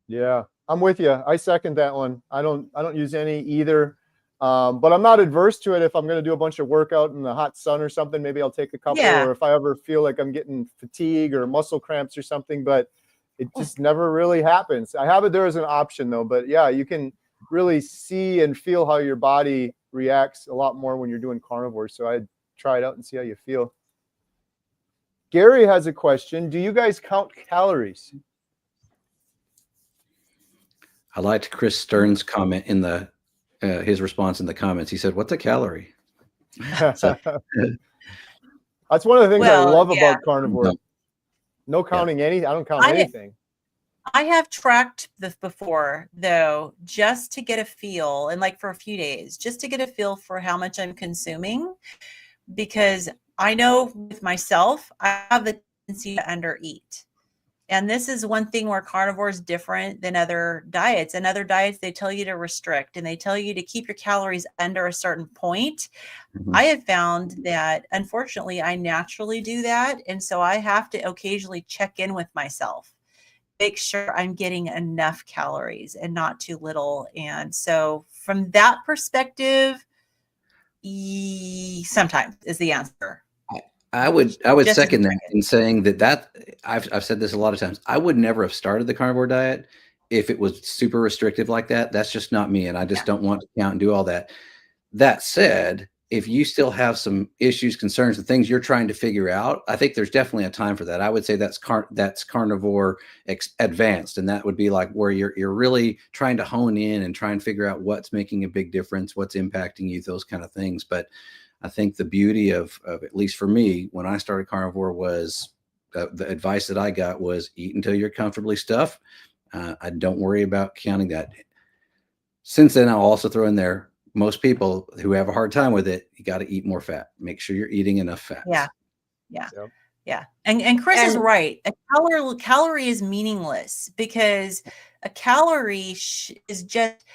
Yeah, I'm with you. I second that one. I don't use any either. But I'm not adverse to it. If I'm going to do a bunch of workout in the hot sun or something, maybe I'll take a couple, or if I ever feel like I'm getting fatigue or muscle cramps or something, but it just never really happens. I have it there as an option though, but yeah, you can really see and feel how your body reacts a lot more when you're doing carnivore. So I'd try it out and see how you feel. Gary has a question. Do you guys count calories? I liked Chris Stern's comment in the his response in the comments. He said, "What's a calorie?" So, that's one of the things I love about carnivore. No counting anything. I don't count anything. I have tracked this before though, just to get a feel, and like for a few days, just to get a feel for how much I'm consuming, because I know with myself, I have the tendency to undereat. And this is one thing where carnivore is different than other diets. In other diets, they tell you to restrict and they tell you to keep your calories under a certain point. I have found that, unfortunately, I naturally do that. And so I have to occasionally check in with myself, make sure I'm getting enough calories and not too little. And so from that perspective, sometimes is the answer. I would second that in saying that I've said this a lot of times. I would never have started the carnivore diet if it was super restrictive like that. That's just not me, and I just don't want to count and do all that. That said, if you still have some issues, concerns, and things you're trying to figure out, I think there's definitely a time for that. I would say that's carnivore advanced, and that would be like where you're really trying to hone in and try and figure out what's making a big difference, what's impacting you, those kind of things. But I think the beauty of at least for me, when I started carnivore, was the advice that I got was eat until you're comfortably stuffed. I don't worry about counting that. Since then, I'll also throw in there, most people who have a hard time with it, you got to eat more fat. Make sure you're eating enough fat. Yeah. And Chris is right. A calorie is meaningless, because a calorie is just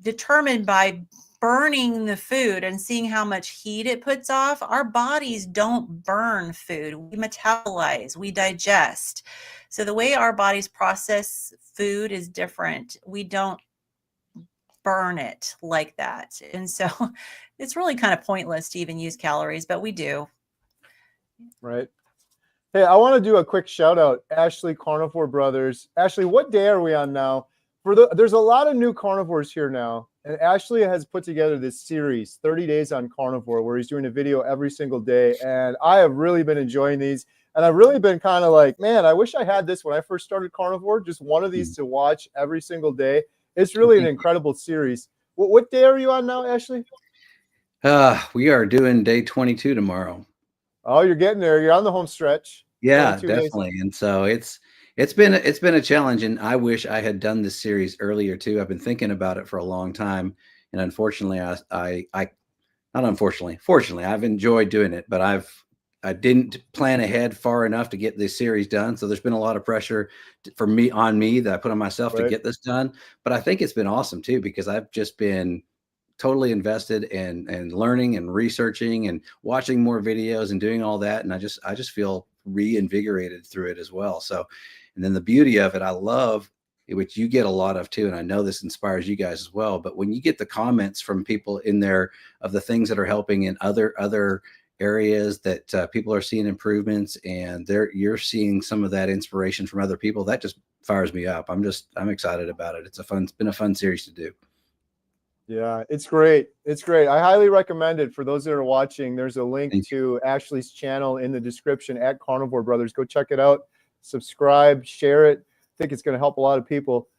determined by burning the food and seeing how much heat it puts off. Our bodies don't burn food. We metabolize, we digest. So the way our bodies process food is different. We don't burn it like that. And so it's really kind of pointless to even use calories, but we do. Right. Hey, I want to do a quick shout out, Ashley Carnivore Brothers. Ashley, what day are we on now? There's a lot of new carnivores here now, and Ashley has put together this series, 30 Days on Carnivore, where he's doing a video every single day, and I have really been enjoying these, and I've really been kind of like, man, I wish I had this when I first started carnivore, just one of these to watch every single day. It's really an incredible series. What day are you on now, Ashley? We are doing day 22 tomorrow. Oh, you're getting there. You're on the home stretch. Yeah, definitely. And so it's been a challenge, and I wish I had done this series earlier too. I've been thinking about it for a long time, and unfortunately, fortunately, I've enjoyed doing it, but I didn't plan ahead far enough to get this series done. So there's been a lot of pressure on me that I put on myself to get this done. But I think it's been awesome too, because I've just been totally invested in learning and researching and watching more videos and doing all that. And I just feel reinvigorated through it as well. So, and then the beauty of it, I love, which you get a lot of too, and I know this inspires you guys as well, but when you get the comments from people in there of the things that are helping in other areas that people are seeing improvements, and you're seeing some of that inspiration from other people, that just fires me up. I'm excited about it. It's been a fun series to do. Yeah, it's great. It's great. I highly recommend it for those that are watching. There's a link to Ashley's channel in the description at Carnivore Brothers. Go check it out, subscribe, share it. I think it's going to help a lot of people.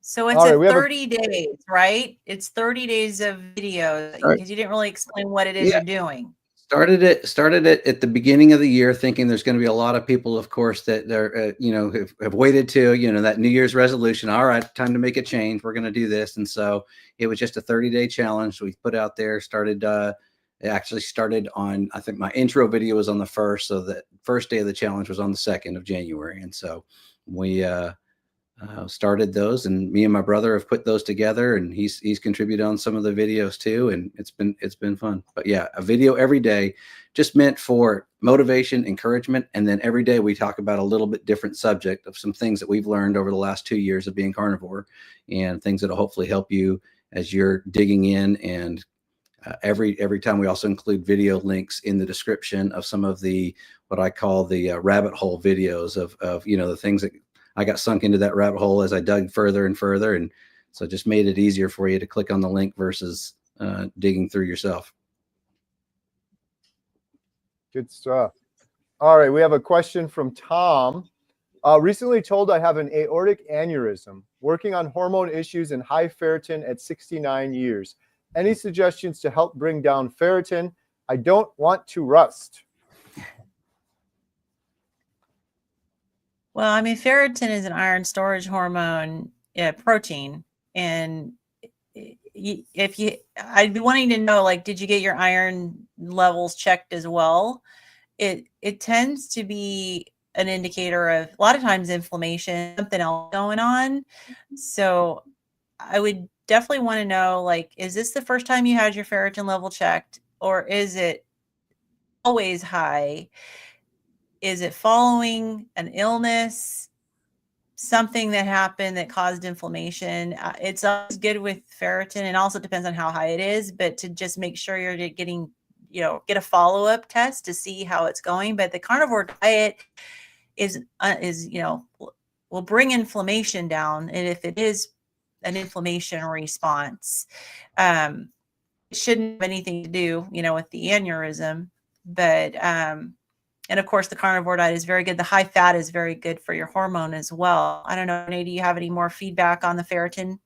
So it's 30 days, right? It's 30 days of videos, because you didn't really explain what it is you're doing. Started it at the beginning of the year, thinking there's going to be a lot of people, of course, that they're have waited to that New Year's resolution. All right, time to make a change. We're going to do this, and so it was just a 30-day challenge we put out there. It actually started on, I think my intro video was on the 1st, so the first day of the challenge was on the 2nd of January, and so we started those, and me and my brother have put those together, and he's contributed on some of the videos too, and it's been fun. But yeah, a video every day, just meant for motivation, encouragement, and then every day we talk about a little bit different subject of some things that we've learned over the last 2 years of being carnivore, and things that'll hopefully help you as you're digging in. And every time we also include video links in the description of some of the what I call the rabbit hole videos of the things that I got sunk into that rabbit hole as I dug further and further. And so it just made it easier for you to click on the link versus digging through yourself. Good stuff. All right. We have a question from Tom. Recently told I have an aortic aneurysm, working on hormone issues and high ferritin at 69 years. Any suggestions to help bring down ferritin? I don't want to rust. Well, I mean, ferritin is an iron storage hormone, protein. And I'd be wanting to know, like, did you get your iron levels checked as well? It tends to be an indicator of, a lot of times, inflammation, something else going on. So I would definitely want to know, like, is this the first time you had your ferritin level checked, or is it always high? Is it following an illness, something that happened that caused inflammation? It's always good with ferritin, and also depends on how high it is, but to just make sure you're getting, get a follow-up test to see how it's going. But the carnivore diet is will bring inflammation down. And if it is an inflammation response, it shouldn't have anything to do, with the aneurysm. But, and of course, the carnivore diet is very good. The high fat is very good for your hormone as well. I don't know, Renee, do you have any more feedback on the ferritin?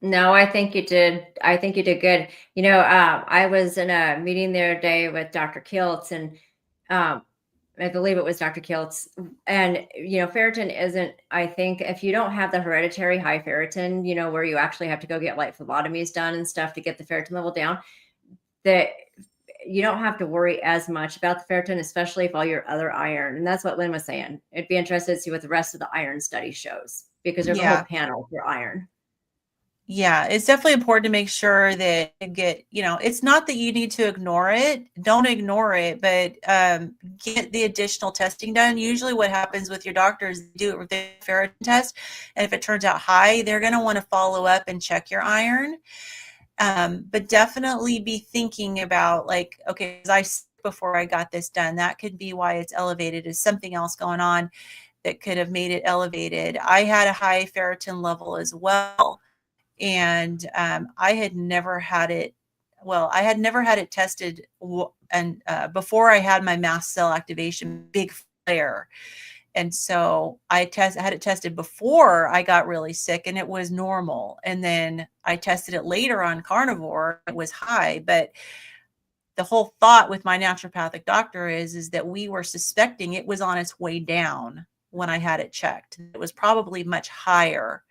No, I think you did. I think you did good. I was in a meeting the other day with Dr. Kiltz, and I believe it was Dr. Kiltz. And, ferritin isn't, I think, if you don't have the hereditary high ferritin, where you actually have to go get like phlebotomies done and stuff to get the ferritin level down, that you don't have to worry as much about the ferritin, especially if all your other iron. And that's what Lynn was saying. It'd be interested to see what the rest of the iron study shows, because there's a whole panel for iron. Yeah, it's definitely important to make sure that you get, it's not that you need to ignore it. Don't ignore it, but get the additional testing done. Usually what happens with your doctor is they do it with the ferritin test. And if it turns out high, they're going to want to follow up and check your iron. But definitely be thinking about like, okay, before I got this done, that could be why it's elevated. Is something else going on that could have made it elevated? I had a high ferritin level as well. And I had never had it. Well, I had never had it tested, and before I had my mast cell activation big flare, and so I had it tested before I got really sick, and it was normal. And then I tested it later on Carnivore; it was high. But the whole thought with my naturopathic doctor is that we were suspecting it was on its way down when I had it checked. It was probably much higher.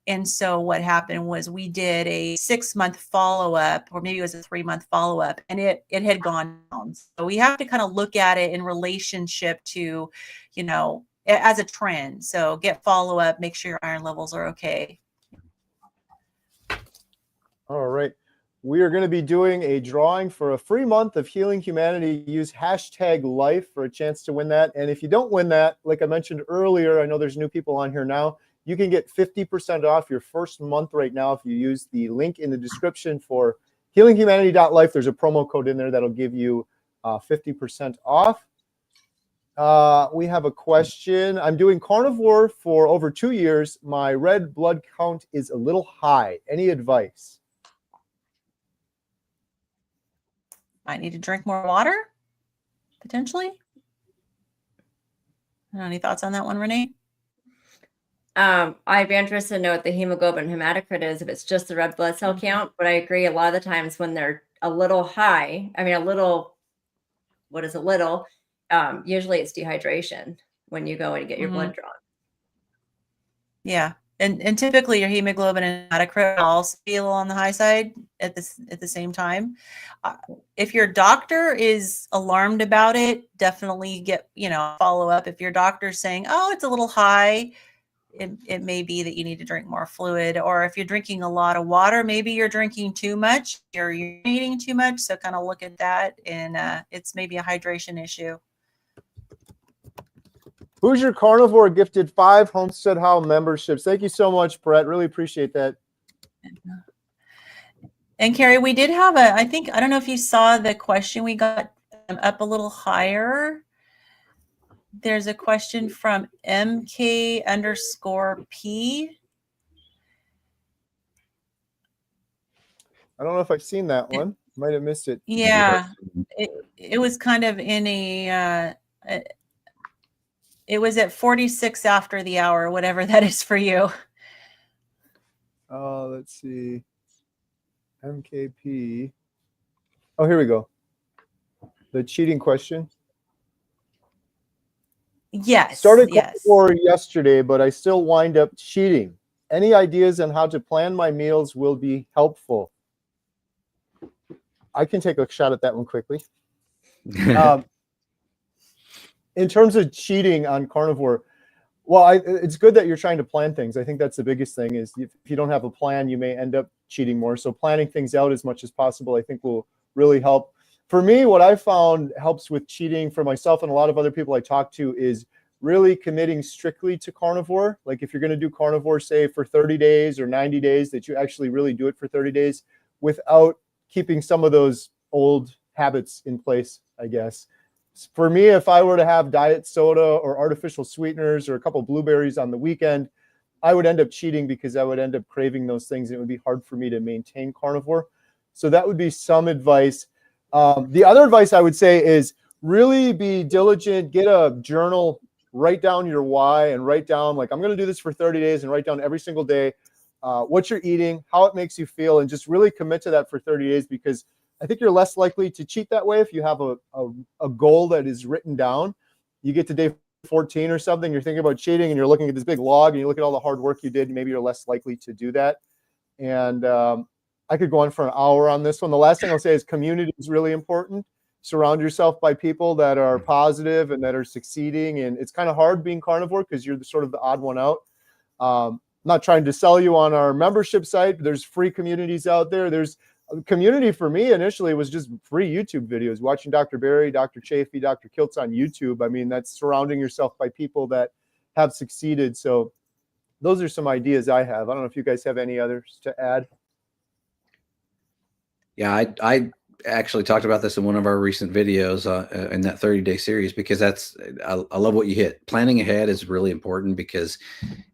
And so what happened was we did a 6-month follow-up, or maybe it was a 3-month follow-up, and it had gone down. So we have to kind of look at it in relationship to, as a trend. So get follow-up, make sure your iron levels are okay. All right. We are going to be doing a drawing for a free month of Healing Humanity. Use #life for a chance to win that. And if you don't win that, like I mentioned earlier, I know there's new people on here now. You can get 50% off your first month right now if you use the link in the description for healinghumanity.life. There's a promo code in there that'll give you 50% off. We have a question. I'm doing carnivore for over 2 years. My red blood count is a little high. Any advice? Might need to drink more water, potentially. Any thoughts on that one, Renee? I'd be interested to know what the hemoglobin hematocrit is if it's just the red blood cell count. But I agree, a lot of the times when they're a little high, what is a little? Usually it's dehydration when you go and get your blood drawn. Yeah. And typically your hemoglobin and hematocrit will also be a little on the high side at the same time. If your doctor is alarmed about it, definitely get, follow up. If your doctor's saying, oh, it's a little high, it may be that you need to drink more fluid. Or if you're drinking a lot of water, maybe you're drinking too much or you're eating too much. So kind of look at that, and it's maybe a hydration issue. Hoosier Carnivore gifted 5 Homestead How memberships. Thank you so much, Brett. Really appreciate that. And Kerry, we did have I don't know if you saw the question we got up a little higher. There's a question from MK_P. I don't know if I've seen that one. Might have missed it. Yeah, it was kind of in it was at 46 after the hour, whatever that is for you. Let's see. MKP. Oh, here we go. The cheating question. Yes. Started carnivore yesterday, but I still wind up cheating. Any ideas on how to plan my meals will be helpful. I can take a shot at that one quickly. In terms of cheating on carnivore, well, it's good that you're trying to plan things. I think that's the biggest thing is if you don't have a plan, you may end up cheating more. So planning things out as much as possible, I think will really help. For me, what I found helps with cheating for myself and a lot of other people I talk to is really committing strictly to carnivore. Like if you're going to do carnivore, say for 30 days or 90 days, that you actually really do it for 30 days without keeping some of those old habits in place, I guess. For me, if I were to have diet soda or artificial sweeteners or a couple blueberries on the weekend, I would end up cheating because I would end up craving those things. And it would be hard for me to maintain carnivore. So that would be some advice. The other advice I would say is really be diligent, get a journal, write down your why and write down like, I'm going to do this for 30 days and write down every single day what you're eating, how it makes you feel, and just really commit to that for 30 days because I think you're less likely to cheat that way if you have a goal that is written down. You get to day 14 or something, you're thinking about cheating and you're looking at this big log and you look at all the hard work you did, and maybe you're less likely to do that. And I could go on for an hour on this one. The last thing I'll say is community is really important. Surround yourself by people that are positive and that are succeeding. And it's kind of hard being carnivore because you're sort of the odd one out. not trying to sell you on our membership site, but there's free communities out there. There's a community for me initially was just free YouTube videos, watching Dr. Barry, Dr. Chafee, Dr. Kiltz on YouTube. I mean, that's surrounding yourself by people that have succeeded. So those are some ideas I have. I don't know if you guys have any others to add. Yeah, I actually talked about this in one of our recent videos in that 30-day series, because I love what you hit. Planning ahead is really important, because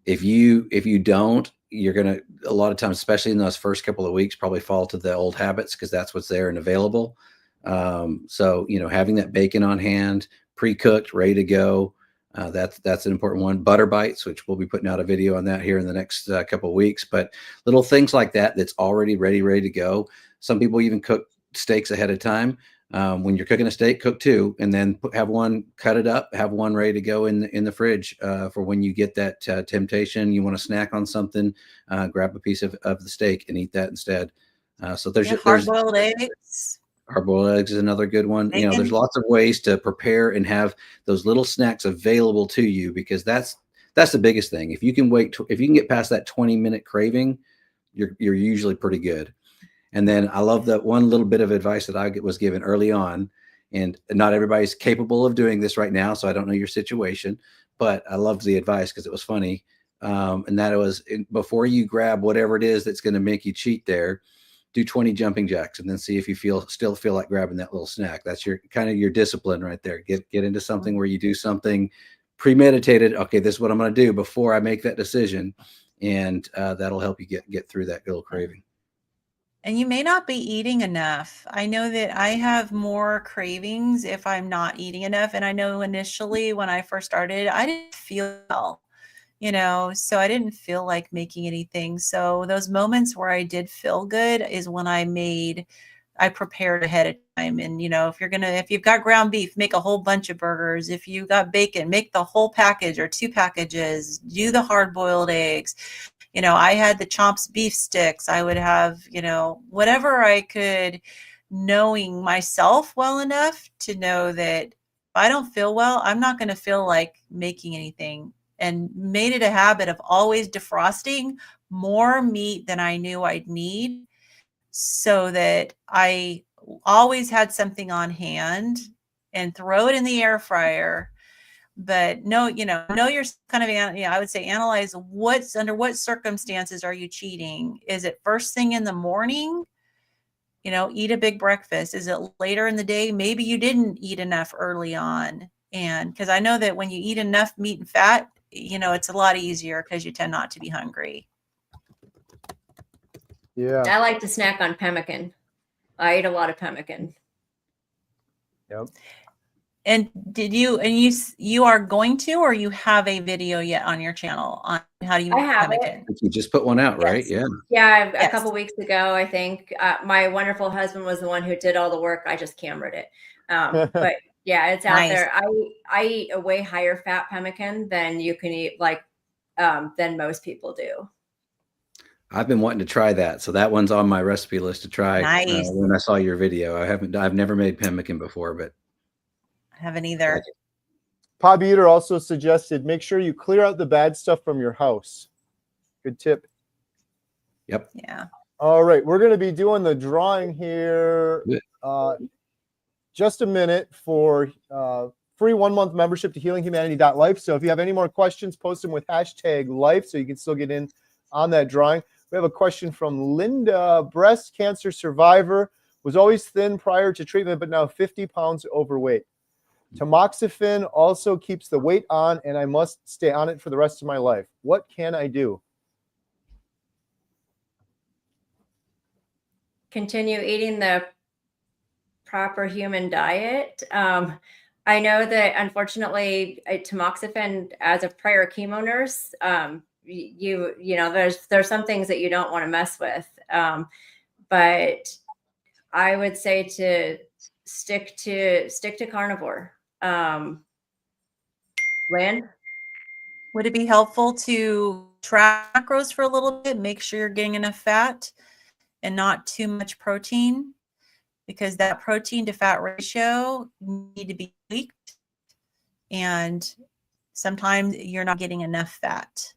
if you don't, you're going to, a lot of times, especially in those first couple of weeks, probably fall to the old habits, because that's what's there and available. So, having that bacon on hand, pre-cooked, ready to go, that's an important one. Butter bites, which we'll be putting out a video on that here in the next couple of weeks, but little things like that, that's already ready to go. Some people even cook steaks ahead of time. When you're cooking a steak, cook two, and then have one, cut it up, have one ready to go in the fridge for when you get that temptation, you want to snack on something, grab a piece of the steak and eat that instead. So there's hard-boiled eggs. Hard-boiled eggs is another good one. Bacon. There's lots of ways to prepare and have those little snacks available to you, because that's the biggest thing. If you can if you can get past that 20-minute craving, you're usually pretty good. And then I love that one little bit of advice that I was given early on, and not everybody's capable of doing this right now, so I don't know your situation, but I loved the advice because it was funny. And that it was, before you grab whatever it is that's going to make you cheat there, do 20 jumping jacks, and then see if you still feel like grabbing that little snack. That's your kind of your discipline right there. Get into something where you do something premeditated. Okay, this is what I'm going to do before I make that decision, and that'll help you get through that little craving. And you may not be eating enough. I know that I have more cravings if I'm not eating enough. And I know initially when I first started, I didn't feel well, so I didn't feel like making anything. So those moments where I did feel good is when I prepared ahead of time. And, if you've got ground beef, make a whole bunch of burgers. If you got bacon, make the whole package or 2 packages, do the hard-boiled eggs. I had the Chomps beef sticks. I would have, whatever I could, knowing myself well enough to know that if I don't feel well, I'm not going to feel like making anything, and made it a habit of always defrosting more meat than I knew I'd need, so that I always had something on hand, and throw it in the air fryer. But know your kind of, I would say analyze under what circumstances are you cheating? Is it first thing in the morning? Eat a big breakfast. Is it later in the day? Maybe you didn't eat enough early on. And because I know that when you eat enough meat and fat, it's a lot easier because you tend not to be hungry. Yeah. I like to snack on pemmican. I eat a lot of pemmican. Yep. And you are going to, or you have a video yet on your channel on how do you I have pemmican? You just put one out, right? Yes. Yeah. A couple weeks ago, I think. My wonderful husband was the one who did all the work. I just camered it. But yeah, it's out there. I eat a way higher fat pemmican than you can eat, than most people do. I've been wanting to try that, so that one's on my recipe list to try. Nice. When I saw your video, I've never made pemmican before, but I haven't either. Bob Eater also suggested make sure you clear out the bad stuff from your house. Good tip. Yep. Yeah. All right, we're going to be doing the drawing here. Just a minute for free 1-month membership to healinghumanity.life. So if you have any more questions, post them with #life so you can still get in on that drawing. We have a question from Linda. Breast cancer survivor, was always thin prior to treatment, but now 50 pounds overweight. Tamoxifen also keeps the weight on, and I must stay on it for the rest of my life. What can I do? Continue eating the proper human diet. I know that unfortunately, tamoxifen, as a prior chemo nurse, there's some things that you don't want to mess with. But I would say to stick to carnivore. Lynn? Would it be helpful to track macros for a little bit, make sure you're getting enough fat and not too much protein? Because that protein to fat ratio need to be tweaked, and sometimes you're not getting enough fat.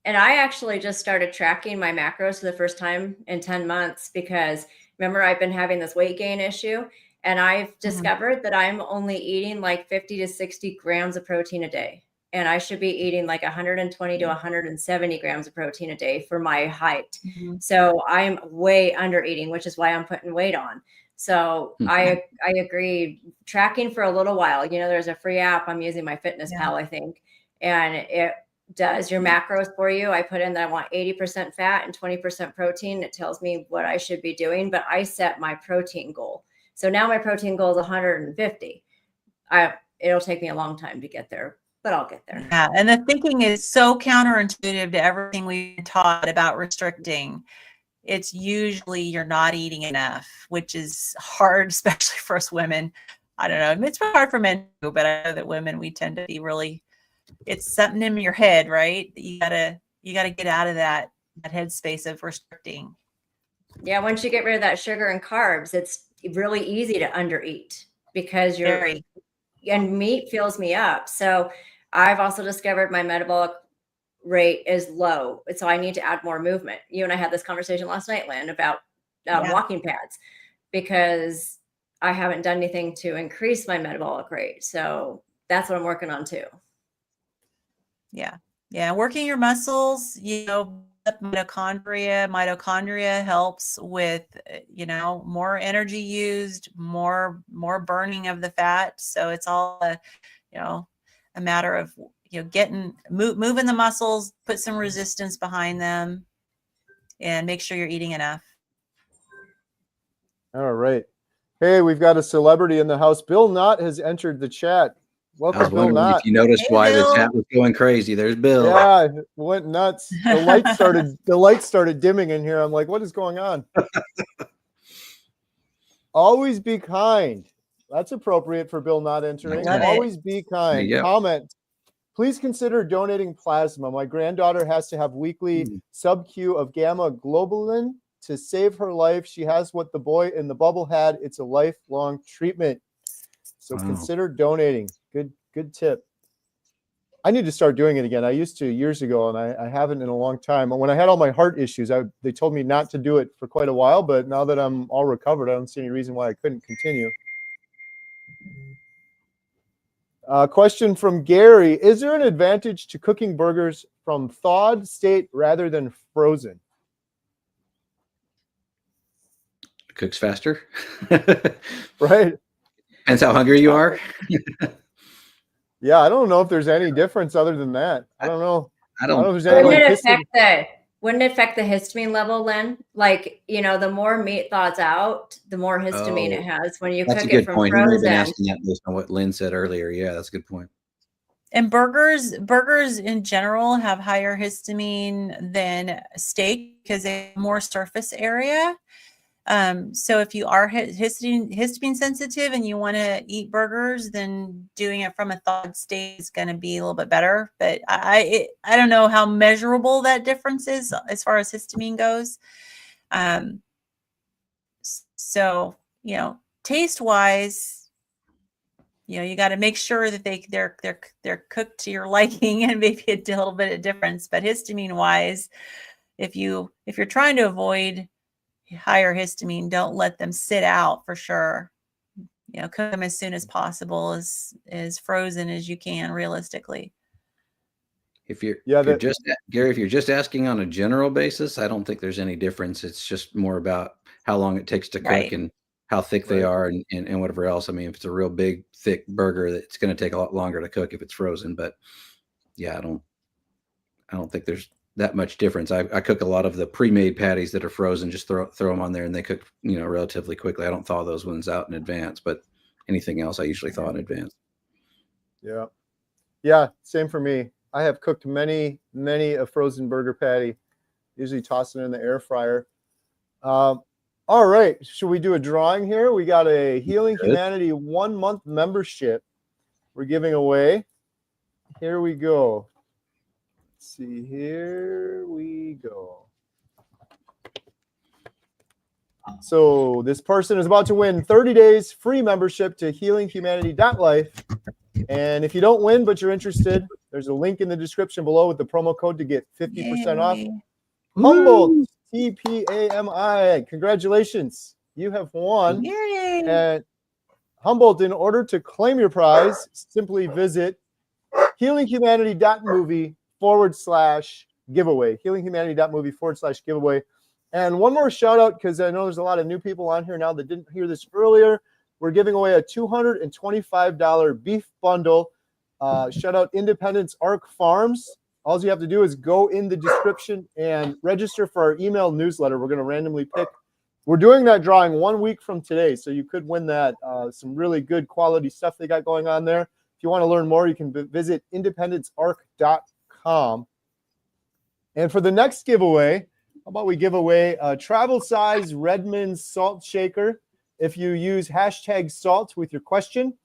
And I actually just started tracking my macros for the first time in 10 months because remember, I've been having this weight gain issue, and I've discovered that I'm only eating like 50 to 60 grams of protein a day. And I should be eating like 120 to 170 grams of protein a day for my height. So I'm way under eating, which is why I'm putting weight on. So I agree. Tracking for a little while, there's a free app. I'm using my Fitness Pal, I think, and it does your macros for you. I put in that I want 80% fat and 20% protein. It tells me what I should be doing, but I set my protein goal. So now my protein goal is 150. It'll take me a long time to get there, but I'll get there. Yeah, and the thinking is so counterintuitive to everything we've been taught about restricting. It's usually you're not eating enough, which is hard, especially for us women. I don't know. It's hard for men too, but I know that women, we tend to be really, it's something in your head, right? You gotta get out of that headspace of restricting. Yeah, once you get rid of that sugar and carbs, it's really easy to undereat because and meat fills me up. So I've also discovered my metabolic rate is low. So I need to add more movement. You and I had this conversation last night, Lynn, about walking pads, because I haven't done anything to increase my metabolic rate. So that's what I'm working on too. Yeah. Working your muscles, mitochondria helps with, more energy used, more burning of the fat. So it's all a matter of, moving the muscles, put some resistance behind them, and make sure you're eating enough. All right. Hey, we've got a celebrity in the house. Bill Knott has entered the chat. Welcome, Bill Knott. If you noticed why the chat was going crazy. There's Bill. Yeah, it went nuts. The light started dimming in here. I'm like, what is going on? Always be kind. That's appropriate for Bill Knott entering. Always be kind. Comment. Please consider donating plasma. My granddaughter has to have weekly sub-Q of gamma globulin to save her life. She has what the boy in the bubble had. It's a lifelong treatment. So consider donating. Good tip. I need to start doing it again. I used to years ago, and I haven't in a long time. When I had all my heart issues, they told me not to do it for quite a while, but now that I'm all recovered, I don't see any reason why I couldn't continue. Question from Gary. Is there an advantage to cooking burgers from thawed state rather than frozen? It cooks faster. Right. Depends how hungry you are. Yeah, I don't know if there's any difference other than that. I don't know. I don't know if there's any wouldn't it affect the histamine level, Lynn? Like, the more meat thaws out, the more histamine it has when you cook it from frozen. That's a good point. You may have been asking that based on what Lynn said earlier. Yeah, that's a good point. And burgers in general have higher histamine than steak because they have more surface area. So if you are histamine sensitive and you want to eat burgers, then doing it from a thawed state is going to be a little bit better. But I don't know how measurable that difference is as far as histamine goes. So, taste wise, you got to make sure that they're cooked to your liking, and maybe a little bit of difference. But histamine wise, if you're trying to avoid higher histamine, don't let them sit out for sure. Cook them as soon as possible, as frozen as you can realistically. If you're just asking on a general basis, I don't think there's any difference. It's just more about how long it takes to cook and how thick they are and whatever else. I mean, if it's a real big, thick burger, it's going to take a lot longer to cook if it's frozen. But yeah, I don't think there's that much difference. I cook a lot of the pre-made patties that are frozen, just throw them on there and they cook, relatively quickly. I don't thaw those ones out in advance, but anything else I usually thaw in advance. Yeah. Yeah. Same for me. I have cooked many a frozen burger patty, usually tossing it in the air fryer. All right. Should we do a drawing here? We got a Healing Humanity 1 month membership we're giving away. Here we go. Let's see, here we go. So this person is about to win 30 days free membership to healinghumanity.life. And if you don't win, but you're interested, There's a link in the description below with the promo code to get 50% off. Yay. Humboldt, TPAMI. Congratulations. You have won. Yay. And Humboldt, in order to claim your prize, simply visit healinghumanity.movie/giveaway. healinghumanity.movie/giveaway. And one more shout out, because I know there's a lot of new people on here now that didn't hear this earlier. We're giving away a $225 beef bundle. Shout out Independence Arc Farms. All you have to do is go in the description and register for our email newsletter. We're going to randomly pick. We're doing that drawing 1 week from today, so you could win that. Some really good quality stuff they got going on there. If you want to learn more, you can visit independencearc.com. And for the next giveaway, how about we give away a travel size Redmond's salt shaker if you use #salt with your question.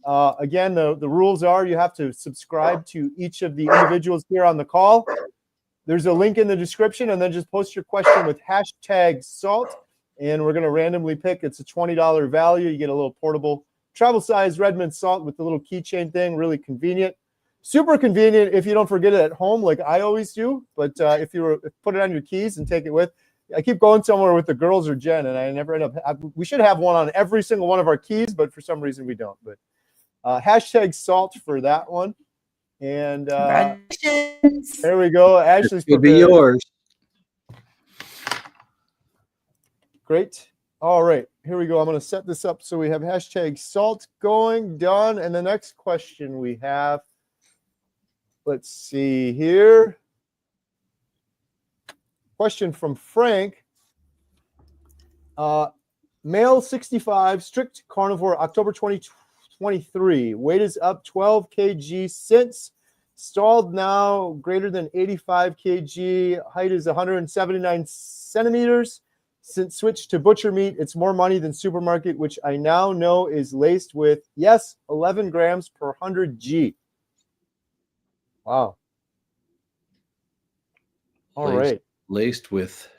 Again, the rules are you have to subscribe to each of the individuals here on the call. There's a link in the description, and then just post your question with #salt, and we're going to randomly pick. It's a $20 value. You get a little portable travel size Redmond salt with the little keychain thing. Really convenient. Super convenient if you don't forget it at home like I always do. But if you put it on your keys and take it with. I keep going somewhere with the girls or Jen, and I never end up. We should have one on every single one of our keys, but for some reason we don't. But #salt for that one. And Congratulations. there we go. Ashley's It could be prepared. yours. Great. All right, here we go. I'm going to set this up so we have #salt going, done. And the next question we have, let's see here. Question from Frank. Male 65, strict carnivore, October 2023. Weight is up 12 kg since. Stalled now, greater than 85 kg. Height is 179 centimeters. Since switched to butcher meat, it's more money than supermarket, which I now know is laced with, yes, 11 grams per 100 G. Wow. All right. Laced with,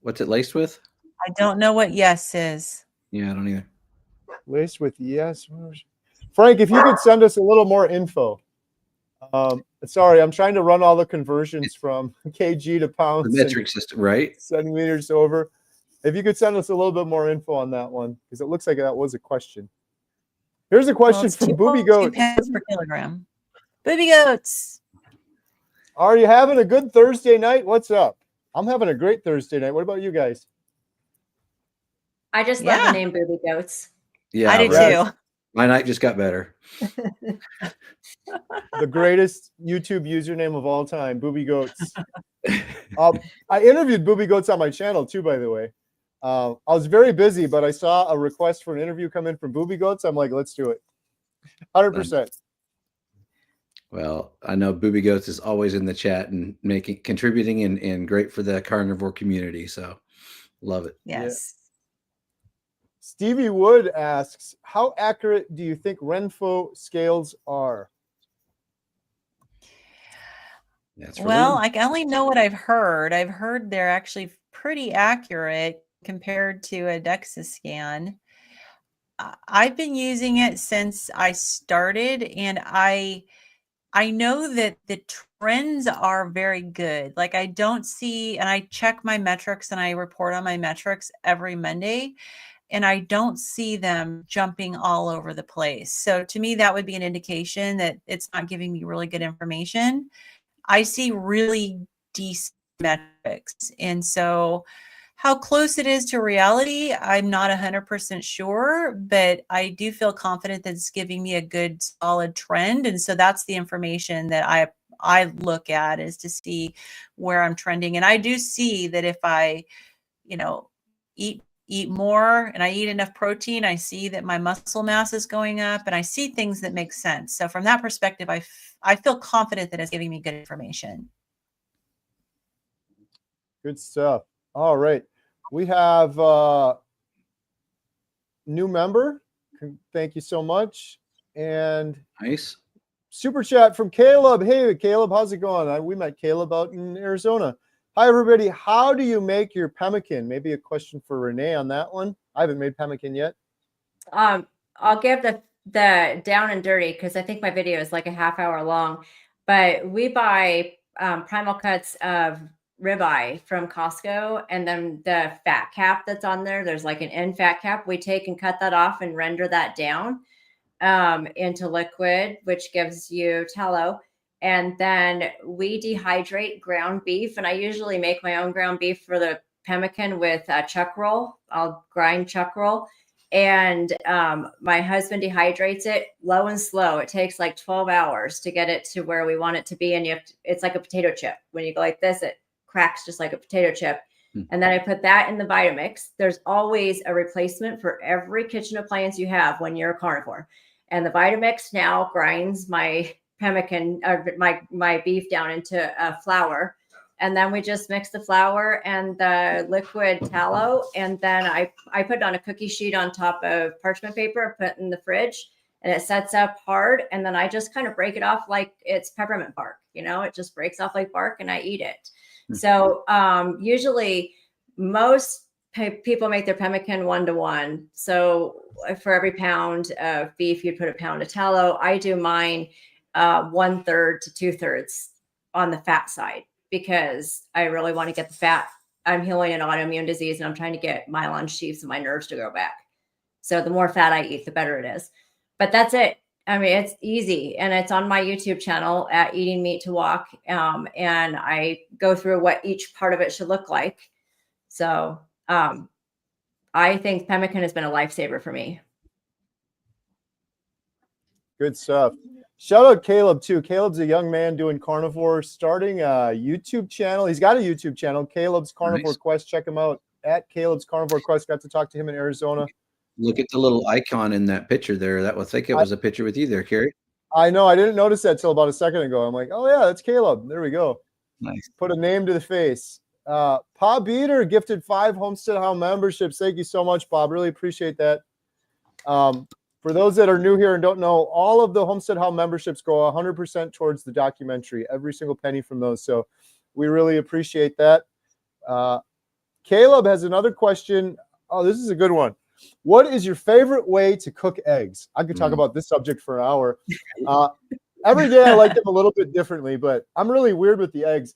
what's it laced with? I don't know what yes is. Yeah, I don't either. Laced with yes. Frank, if you could send us a little more info. Sorry, I'm trying to run all the conversions from kg to pounds. The metric system, right? Centimeters over. If you could send us a little bit more info on that one, because it looks like that was a question. Here's a question from Booby 2 Goat. pounds per kilogram. Booby Goats. Are you having a good Thursday night? What's up? I'm having a great Thursday night. What about you guys? I just love Yeah. the name Booby Goats. Yeah, I do right. too. My night just got better. The greatest YouTube username of all time, Booby Goats. I interviewed Booby Goats on my channel too, by the way. I was very busy, but I saw a request for an interview come in from Booby Goats. I'm like, let's do it. 100%. Well, I know Booby Goats is always in the chat and contributing and great for the carnivore community. So love it. Yes. Stevie Wood asks, how accurate do you think Renfo scales are? That's Well, I only know what I've heard. I've heard they're actually pretty accurate compared to a DEXA scan. I've been using it since I started, and I know that the trends are very good. Like I don't see, and I check my metrics and I report on my metrics every Monday, and I don't see them jumping all over the place. So to me, that would be an indication that it's not giving me really good information. I see really decent metrics. And so how close it is to reality, I'm not 100% sure, but I do feel confident that it's giving me a good solid trend. And so that's the information that I look at, is to see where I'm trending. And I do see that if I, eat more and I eat enough protein, I see that my muscle mass is going up, and I see things that make sense. So from that perspective, I feel confident that it's giving me good information. Good stuff. All right. We have a new member. Thank you so much. And nice. Super chat from Caleb. Hey, Caleb, how's it going? We met Caleb out in Arizona. Hi, everybody. How do you make your pemmican? Maybe a question for Renee on that one. I haven't made pemmican yet. I'll give the the down and dirty, because I think my video is like a half hour long, but we buy primal cuts of ribeye from Costco, and then the fat cap that's on there, there's like an end fat cap. We take and cut that off and render that down into liquid, which gives you tallow. And then we dehydrate ground beef, and I usually make my own ground beef for the pemmican with chuck roll. I'll grind chuck roll, and my husband dehydrates it low and slow. It takes like 12 hours to get it to where we want it to be, and it's like a potato chip. When you go like this, it cracks just like a potato chip. And then I put that in the Vitamix. There's always a replacement for every kitchen appliance you have when you're a carnivore. And the Vitamix now grinds my pemmican, or my beef down into flour. And then we just mix the flour and the liquid tallow. And then I put it on a cookie sheet on top of parchment paper, put it in the fridge, and it sets up hard. And then I just kind of break it off like it's peppermint bark. It just breaks off like bark, and I eat it. So usually most people make their pemmican 1-to-1. So for every pound of beef, you'd put a pound of tallow. I do mine 1/3 to 2/3 on the fat side, because I really want to get the fat. I'm healing an autoimmune disease, and I'm trying to get myelin sheaths in my nerves to grow back. So the more fat I eat, the better it is. But that's it. I mean, it's easy, and it's on my YouTube channel at Eating Meat to Walk. And I go through what each part of it should look like. So I think pemmican has been a lifesaver for me. Good stuff. Shout out Caleb too. Caleb's a young man doing carnivore, starting a YouTube channel. He's got a YouTube channel, Caleb's Carnivore Quest. Check him out at Caleb's Carnivore Quest. Got to talk to him in Arizona. Look at the little icon in that picture there. That would think it was a picture with you there, Kerry. I know. I didn't notice that till about a second ago. I'm like, oh yeah, that's Caleb. There we go. Nice. Put a name to the face. Pa Beater gifted 5 Homestead Hound memberships. Thank you so much, Bob. Really appreciate that. For those that are new here and don't know, all of the Homestead Hound memberships go 100% towards the documentary, every single penny from those. So we really appreciate that. Caleb has another question. Oh, this is a good one. What is your favorite way to cook eggs? I could talk about this subject for an hour. Every day I like them a little bit differently, but I'm really weird with the eggs.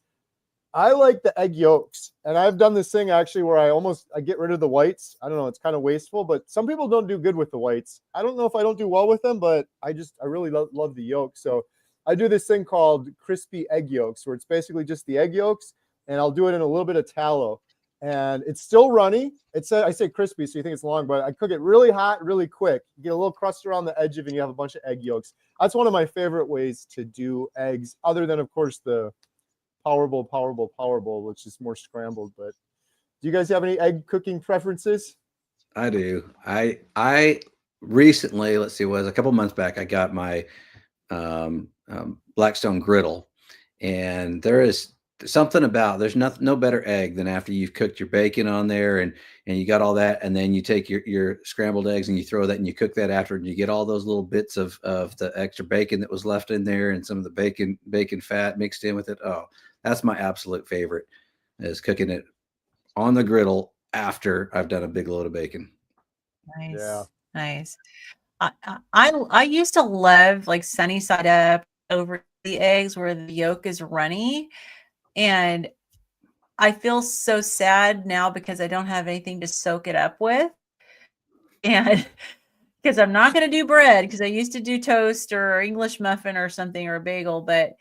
I like the egg yolks, and I've done this thing actually where I get rid of the whites. I don't know, it's kind of wasteful, but some people don't do good with the whites. I don't know if I don't do well with them, but I really love the yolk. So I do this thing called crispy egg yolks, where it's basically just the egg yolks, and I'll do it in a little bit of tallow. And it's still runny. I say crispy, so you think it's long, but I cook it really hot, really quick. You get a little crust around the edge of it, and you have a bunch of egg yolks. That's one of my favorite ways to do eggs, other than, of course, the Powerball, which is more scrambled. But do you guys have any egg cooking preferences? I do. I recently, let's see, it was a couple months back, I got my Blackstone griddle, and there is something about, there's no better egg than after you've cooked your bacon on there and you got all that, and then you take your scrambled eggs and you throw that and you cook that after, and you get all those little bits of the extra bacon that was left in there and some of the bacon fat mixed in with it. Oh, that's my absolute favorite, is cooking it on the griddle after I've done a big load of bacon. Nice. Yeah. Nice. I used to love like sunny side up over the eggs where the yolk is runny. And I feel so sad now because I don't have anything to soak it up with. And because I'm not going to do bread, because I used to do toast or English muffin or something, or a bagel. But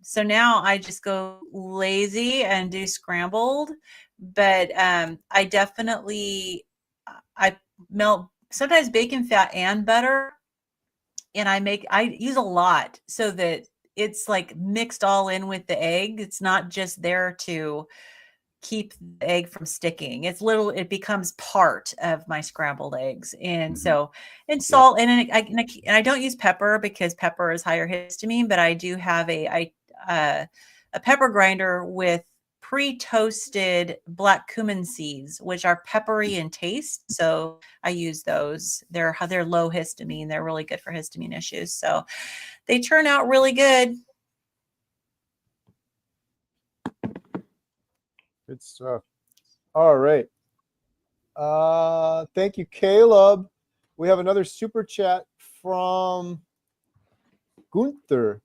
so now I just go lazy and do scrambled. But I definitely, I melt sometimes bacon fat and butter. And I use a lot so that it's like mixed all in with the egg. It's not just there to keep the egg from sticking. It becomes part of my scrambled eggs. And so, and salt, and I don't use pepper because pepper is higher histamine, but I do have a pepper grinder with pre-toasted black cumin seeds, which are peppery in taste. So I use those. They're low histamine. They're really good for histamine issues. So they turn out really good. Good stuff. All right. Thank you, Caleb. We have another super chat from Gunther.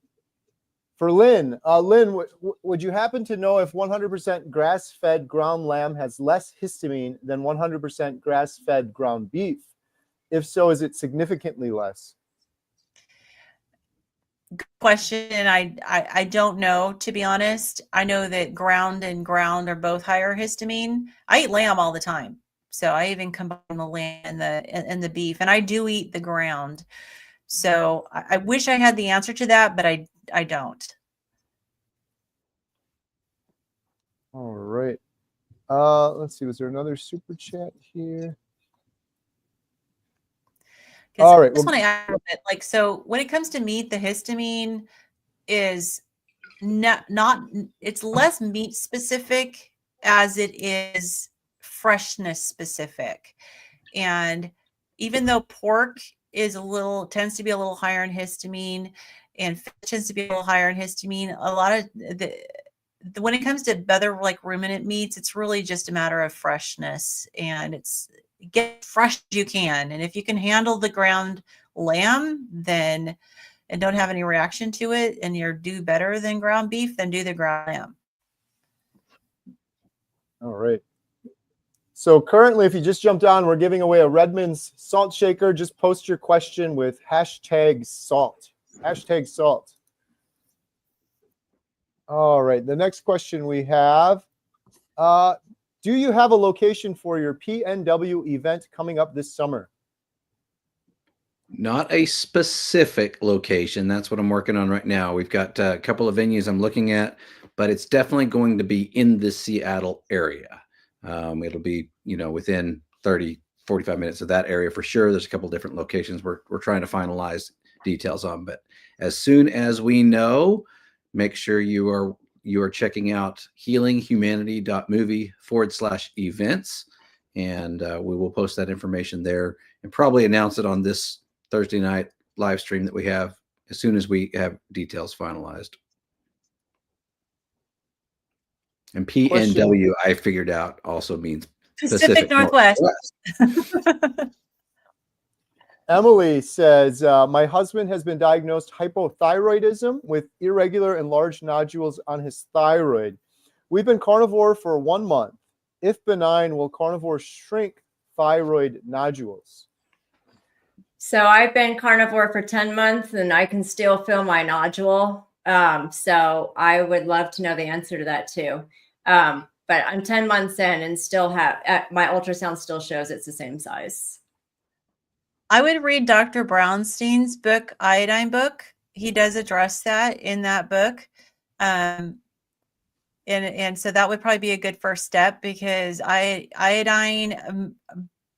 For Lynn, Lynn, would you happen to know if 100% grass-fed ground lamb has less histamine than 100% grass-fed ground beef? If so, is it significantly less? Good question. And I don't know, to be honest. I know that ground and ground are both higher histamine. I eat lamb all the time. So I even combine the lamb and the beef, and I do eat the ground. So I wish I had the answer to that, but I don't. All right. Let's see. Was there another super chat here? All right. I just want to add a bit. Like, so when it comes to meat, the histamine is not it's less meat specific as it is freshness specific. And even though pork is tends to be a little higher in histamine, and fish tends to be a little higher in histamine, a lot of when it comes to other like ruminant meats, it's really just a matter of freshness, and it's get fresh as you can. And if you can handle the ground lamb, then and don't have any reaction to it, and you're do better than ground beef, then do the ground lamb. All right. So currently, if you just jumped on, we're giving away a Redmond's salt shaker. Just post your question with #salt. #salt. All right. The next question we have, do you have a location for your PNW event coming up this summer? Not a specific location. That's what I'm working on right now. We've got a couple of venues I'm looking at, but it's definitely going to be in the Seattle area. It'll be, within 30, 45 minutes of that area for sure. There's a couple different locations we're trying to finalize details on, but as soon as we know, make sure you are checking out healinghumanity.movie/events, and we will post that information there and probably announce it on this Thursday night live stream that we have as soon as we have details finalized. And PNW, I figured out, also means Pacific Northwest. Emily says, my husband has been diagnosed hypothyroidism with irregular and large nodules on his thyroid. We've been carnivore for 1 month. If benign, will carnivore shrink thyroid nodules? So I've been carnivore for 10 months and I can still feel my nodule. So I would love to know the answer to that too. But I'm 10 months in and still have, my ultrasound still shows it's the same size. I would read Dr. Brownstein's book, Iodine book. He does address that in that book. And so that would probably be a good first step, because iodine,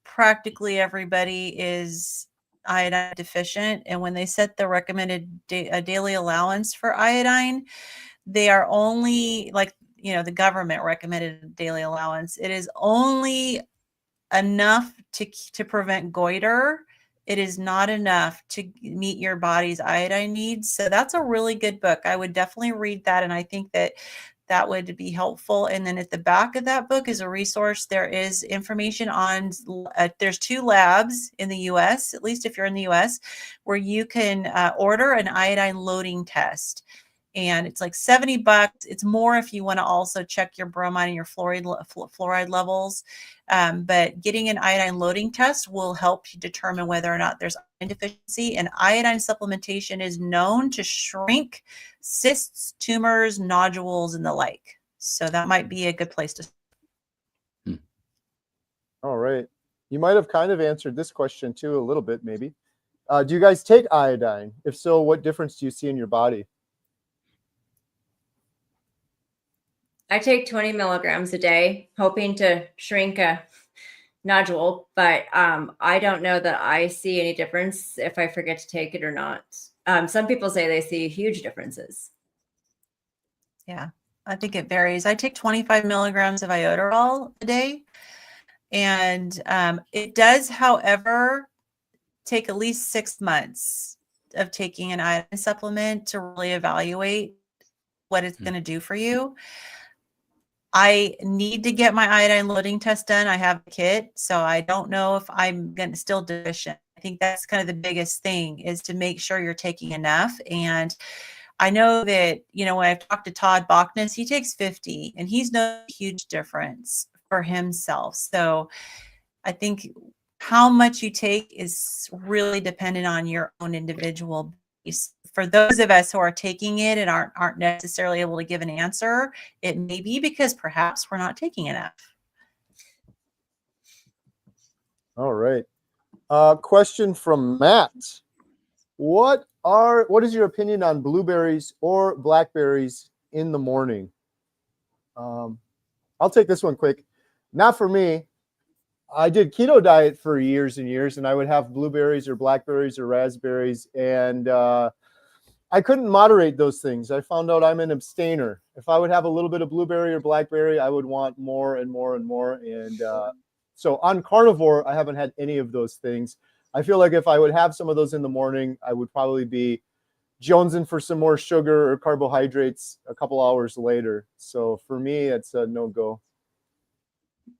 practically everybody is iodine deficient. And when they set the recommended daily allowance for iodine, they are only the government recommended daily allowance. It is only enough to prevent goiter. It is not enough to meet your body's iodine needs. So that's a really good book. I would definitely read that. And I think that would be helpful. And then at the back of that book is a resource. There is information on, there's 2 labs in the US, at least if you're in the US, where you can order an iodine loading test. And it's like $70. It's more if you want to also check your bromide and your fluoride levels. But getting an iodine loading test will help you determine whether or not there's iodine deficiency. And iodine supplementation is known to shrink cysts, tumors, nodules, and the like. So that might be a good place to start. All right. You might have kind of answered this question too, a little bit maybe. Do you guys take iodine? If so, what difference do you see in your body? I take 20 milligrams a day, hoping to shrink a nodule, but I don't know that I see any difference if I forget to take it or not. Some people say they see huge differences. Yeah, I think it varies. I take 25 milligrams of iodoral a day, and it does, however, take at least 6 months of taking an iodine supplement to really evaluate what it's going to do for you. I need to get my iodine loading test done. I have a kit, so I don't know if I'm still deficient. I think that's kind of the biggest thing, is to make sure you're taking enough. And I know that, you know, when I've talked to Todd Bachnes, he takes 50 and he's no huge difference for himself. So I think how much you take is really dependent on your own individual base. For those of us who are taking it and aren't necessarily able to give an answer, it may be because perhaps we're not taking enough. All right. Question from Matt. What is your opinion on blueberries or blackberries in the morning? I'll take this one quick. Not for me. I did keto diet for years and years, and I would have blueberries or blackberries or raspberries, and I couldn't moderate those things. I found out I'm an abstainer. If I would have a little bit of blueberry or blackberry, I would want more and more and more. And so on carnivore, I haven't had any of those things. I feel like if I would have some of those in the morning, I would probably be jonesing for some more sugar or carbohydrates a couple hours later. So for me, it's a no-go.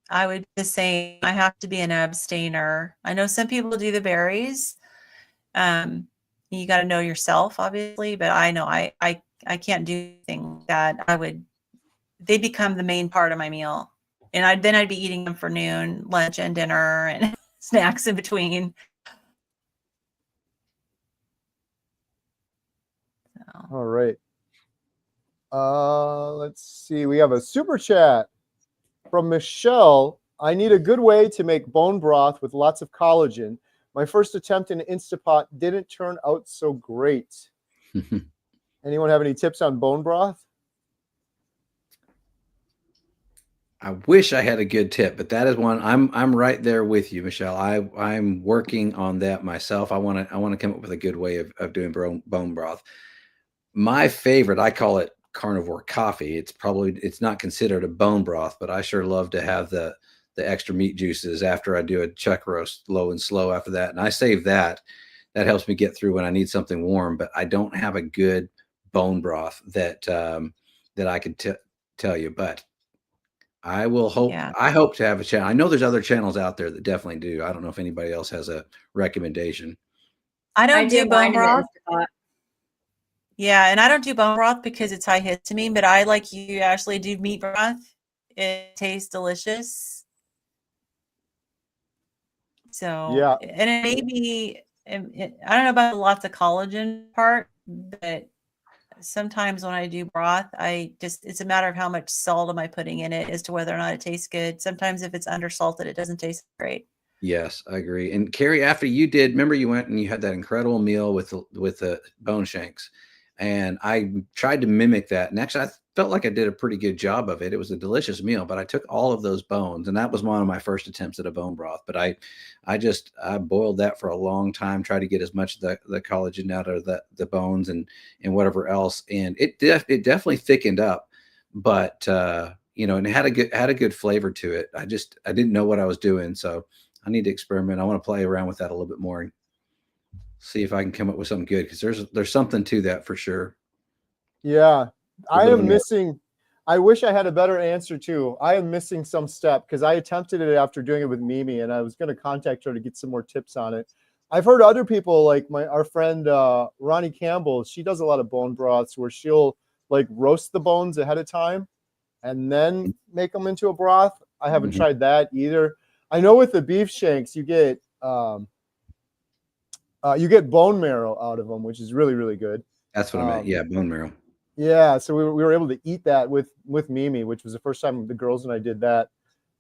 I would just say I have to be an abstainer. I know some people do the berries. You got to know yourself, obviously, but I know I can't do anything that they become the main part of my meal. And I'd be eating them for noon, lunch, and dinner, and snacks in between. So. All right. Let's see. We have a super chat from Michelle. I need a good way to make bone broth with lots of collagen. My first attempt in Instapot didn't turn out so great. Anyone have any tips on bone broth? I wish I had a good tip, but that is one I'm right there with you, Michelle. I'm working on that myself. I want to come up with a good way of doing bone broth. My favorite, I call it carnivore coffee. It's not considered a bone broth, but I sure love to have the extra meat juices after I do a chuck roast, low and slow after that. And I save that. That helps me get through when I need something warm, but I don't have a good bone broth that I could tell you, but I will hope. Yeah. I hope to have a channel. I know there's other channels out there that definitely do. I don't know if anybody else has a recommendation. I don't do bone broth. Yeah, and I don't do bone broth because it's high histamine, but I, like you, actually do meat broth. It tastes delicious. So, yeah, and it may be, I don't know about the lots of collagen part, but sometimes when I do broth, it's a matter of how much salt am I putting in it as to whether or not it tastes good. Sometimes if it's undersalted, it doesn't taste great. Yes, I agree. And Kerry, after you did, remember you went and you had that incredible meal with the bone shanks, and I tried to mimic that. And actually, I felt like I did a pretty good job of it. It was a delicious meal, but I took all of those bones, and that was one of my first attempts at a bone broth. But I boiled that for a long time, tried to get as much of the collagen out of the bones and whatever else, and it definitely thickened up, but and it had a good flavor to it. I didn't know what I was doing, so I need to experiment. I want to play around with that a little bit more and see if I can come up with something good, because there's something to that for sure. Yeah, I am missing. I wish I had a better answer too. I am missing some step because I attempted it after doing it with Mimi, and I was going to contact her to get some more tips on it. I've heard other people, like our friend Ronnie Campbell. She does a lot of bone broths where she'll like roast the bones ahead of time and then make them into a broth. I haven't tried that either. I know with the beef shanks, you get bone marrow out of them, which is really, really good. That's what I meant. Yeah, bone marrow. Yeah, so we were able to eat that with Mimi, which was the first time the girls and I did that.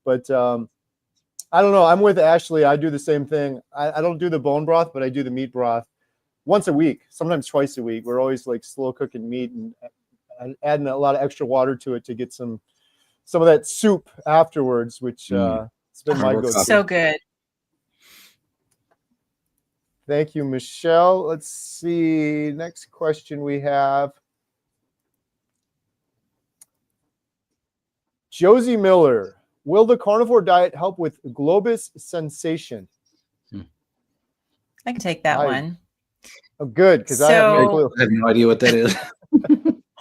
But I don't know. I'm with Ashley. I do the same thing. I don't do the bone broth, but I do the meat broth once a week, sometimes twice a week. We're always like slow cooking meat and adding a lot of extra water to it to get some of that soup afterwards, which it's been my go-to. So good. Thank you, Michelle. Let's see. Next question we have. Josie Miller, will the carnivore diet help with globus sensation? I can take that one. Oh, good, because I have no clue. I have no idea what that is.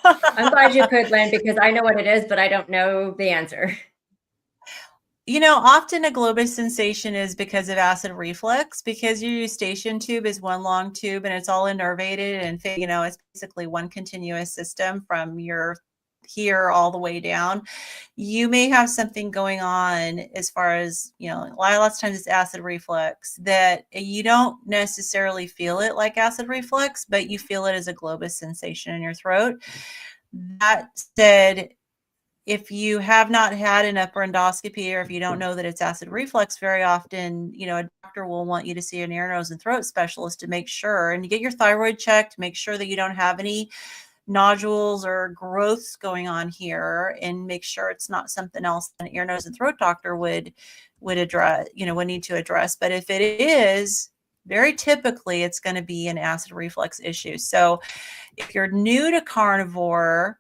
I'm glad you could, Lynn, because I know what it is, but I don't know the answer. Often a globus sensation is because of acid reflux, because your eustachian tube is one long tube and it's all innervated, and it's basically one continuous system from your here all the way down. You may have something going on as far as, lots of times it's acid reflux that you don't necessarily feel it like acid reflux, but you feel it as a globus sensation in your throat. That said, if you have not had an upper endoscopy, or if you don't know that it's acid reflux, very often, a doctor will want you to see an ear, nose, and throat specialist to make sure, and you get your thyroid checked, make sure that you don't have any nodules or growths going on here, and make sure it's not something else an ear, nose, and throat doctor would address, would need to address. But if it is, very typically it's going to be an acid reflux issue. So if you're new to carnivore,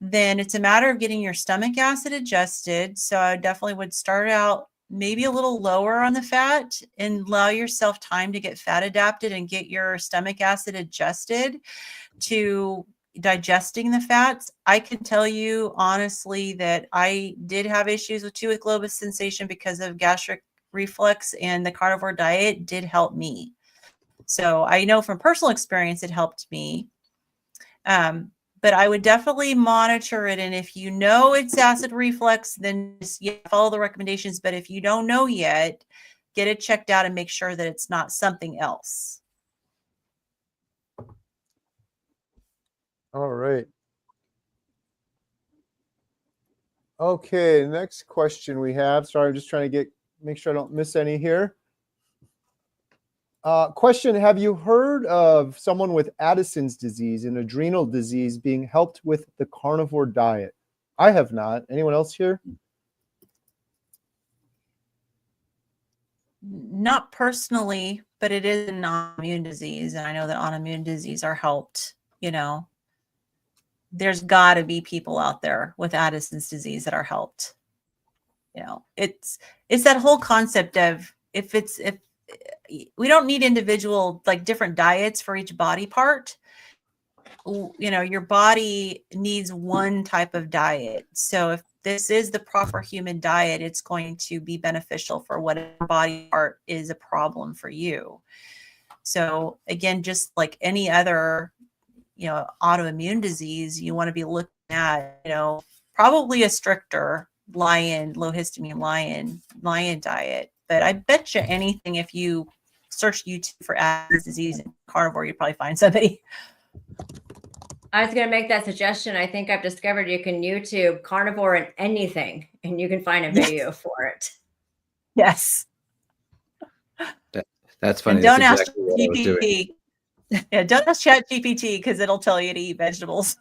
then it's a matter of getting your stomach acid adjusted. So I definitely would start out maybe a little lower on the fat and allow yourself time to get fat adapted and get your stomach acid adjusted to digesting the fats. I can tell you honestly that I did have issues with globus sensation because of gastric reflux, and the carnivore diet did help me. So I know from personal experience it helped me. But I would definitely monitor it. And if you know it's acid reflux, then just follow the recommendations. But if you don't know yet, get it checked out and make sure that it's not something else. All right. Okay, next question we have. Sorry, I'm just trying to make sure I don't miss any here. Question, have you heard of someone with Addison's disease and adrenal disease being helped with the carnivore diet? I have not. Anyone else here? Not personally, but it is an autoimmune disease. And I know that autoimmune disease are helped, There's got to be people out there with Addison's disease that are helped. It's that whole concept of if we don't need individual, different diets for each body part. Your body needs one type of diet. So if this is the proper human diet, it's going to be beneficial for whatever body part is a problem for you. So again, just like any other, autoimmune disease, you want to be looking at, probably a stricter low histamine lion diet. But I bet you anything, if you search YouTube for Addison's disease and carnivore, you'd probably find somebody. I was going to make that suggestion. I think I've discovered you can YouTube carnivore and anything, and you can find a video for it. Yes. That's funny. And don't That's ask exactly GPT. Yeah, don't ask ChatGPT because it'll tell you to eat vegetables.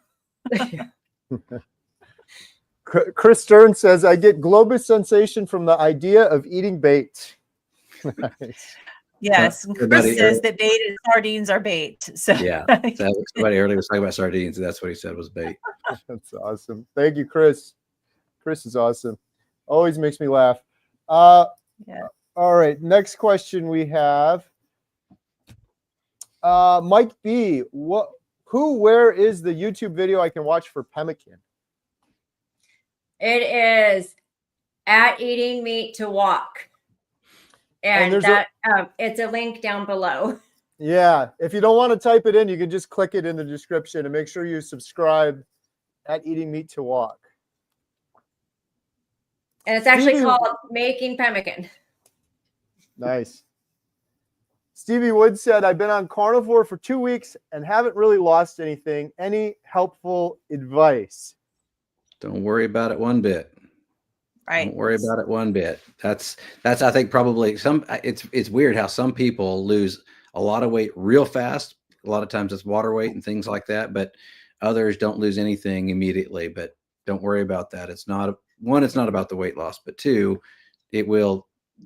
Chris Stern says, I get globus sensation from the idea of eating bait. Nice. Yes. Chris says that bait and sardines are bait. So yeah. Somebody earlier was talking about sardines, and that's what he said was bait. That's awesome. Thank you, Chris. Chris is awesome. Always makes me laugh. Yeah. All right. Next question we have. Mike B. Where is the YouTube video I can watch for pemmican? It is at Eating Meat to Walk. And that it's a link down below. Yeah. If you don't want to type it in, you can just click it in the description, and make sure you subscribe at Eating Meat to Walk. And it's actually called Making Pemmican. Nice. Stevie Wood said, I've been on carnivore for 2 weeks and haven't really lost anything. Any helpful advice? Don't worry about it one bit. Right. Don't worry about it one bit. That's I think probably it's weird how some people lose a lot of weight real fast. A lot of times it's water weight and things like that, but others don't lose anything immediately. But don't worry about that. It's not about the weight loss, but two,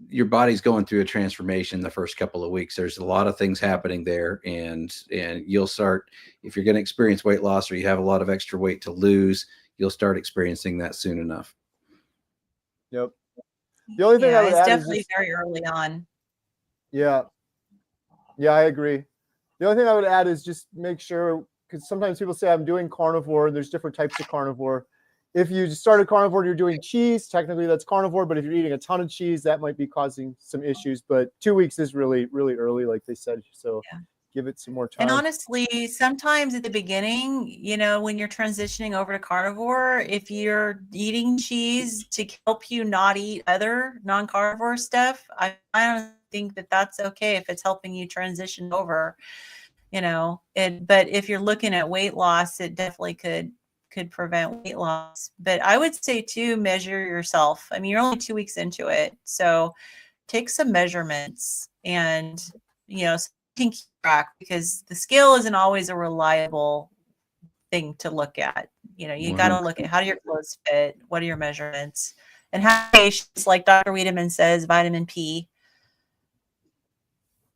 your body's going through a transformation the first couple of weeks. There's a lot of things happening there, and you'll start, if you're going to experience weight loss or you have a lot of extra weight to lose, you'll start experiencing that soon enough. Yep. The only thing I would add definitely very early on. Yeah. Yeah, I agree. The only thing I would add is just make sure, because sometimes people say I'm doing carnivore and there's different types of carnivore. if you started carnivore and you're doing cheese, technically that's carnivore. But if you're eating a ton of cheese, that might be causing some issues. But 2 weeks is really, really early, like they said. So give it some more time. And honestly, sometimes at the beginning, when you're transitioning over to carnivore, if you're eating cheese to help you not eat other non-carnivore stuff, I don't think that that's okay if it's helping you transition over, but if you're looking at weight loss, it definitely could prevent weight loss. But I would say too, measure yourself. I mean, you're only 2 weeks into it. So take some measurements and, so you can keep track, because the scale isn't always a reliable thing to look at. You got to look at, how do your clothes fit? What are your measurements? And how patients, like Dr. Wiedemann says, vitamin P.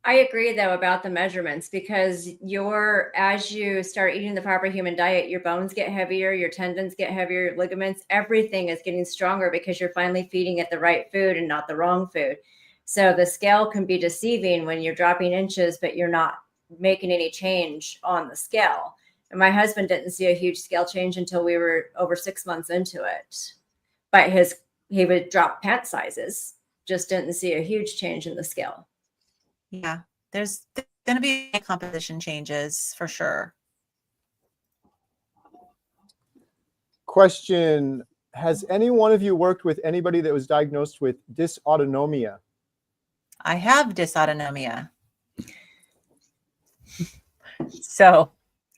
I agree though about the measurements, because as you start eating the proper human diet, your bones get heavier, your tendons get heavier, your ligaments, everything is getting stronger, because you're finally feeding it the right food and not the wrong food. So the scale can be deceiving when you're dropping inches, but you're not making any change on the scale. And my husband didn't see a huge scale change until we were over 6 months into it. But he would drop pant sizes, just didn't see a huge change in the scale. Yeah, there's going to be composition changes for sure. Question: has any one of you worked with anybody that was diagnosed with dysautonomia? I have dysautonomia. So,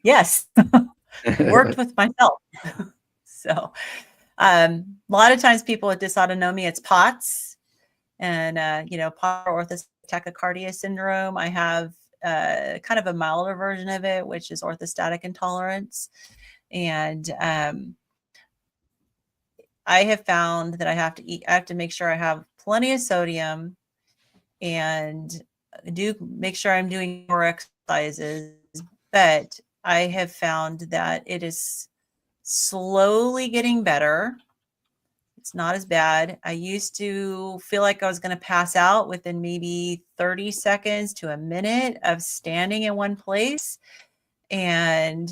yes, worked with myself. So, a lot of times people with dysautonomia, it's POTS and, postural orthostatic tachycardia syndrome. I have kind of a milder version of it, which is orthostatic intolerance. And I have found that I have to make sure I have plenty of sodium and do make sure I'm doing more exercises. But I have found that it is slowly getting better. It's not as bad. I used to feel like I was going to pass out within maybe 30 seconds to a minute of standing in one place. And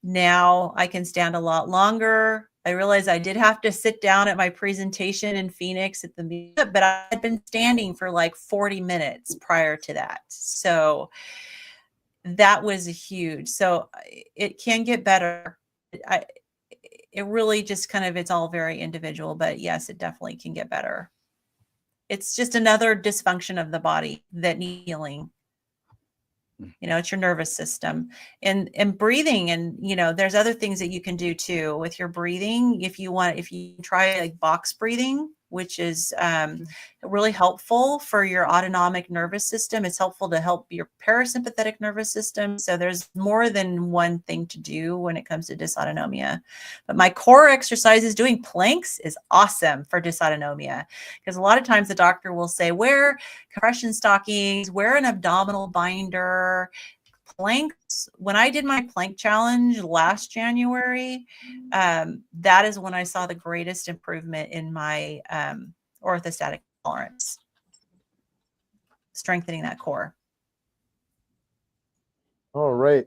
now I can stand a lot longer. I realized I did have to sit down at my presentation in Phoenix at the meetup, but I had been standing for like 40 minutes prior to that. So that was huge. So it can get better. It really just it's all very individual, but yes, it definitely can get better. It's just another dysfunction of the body that needs healing. It's your nervous system and breathing. And, there's other things that you can do too with your breathing. If you try like box breathing, which is really helpful for your autonomic nervous system. It's helpful to help your parasympathetic nervous system. So there's more than one thing to do when it comes to dysautonomia. But my core exercises, doing planks, is awesome for dysautonomia, because a lot of times the doctor will say, wear compression stockings, wear an abdominal binder. Planks, when I did my plank challenge last January, that is when I saw the greatest improvement in my orthostatic tolerance, strengthening that core. All right.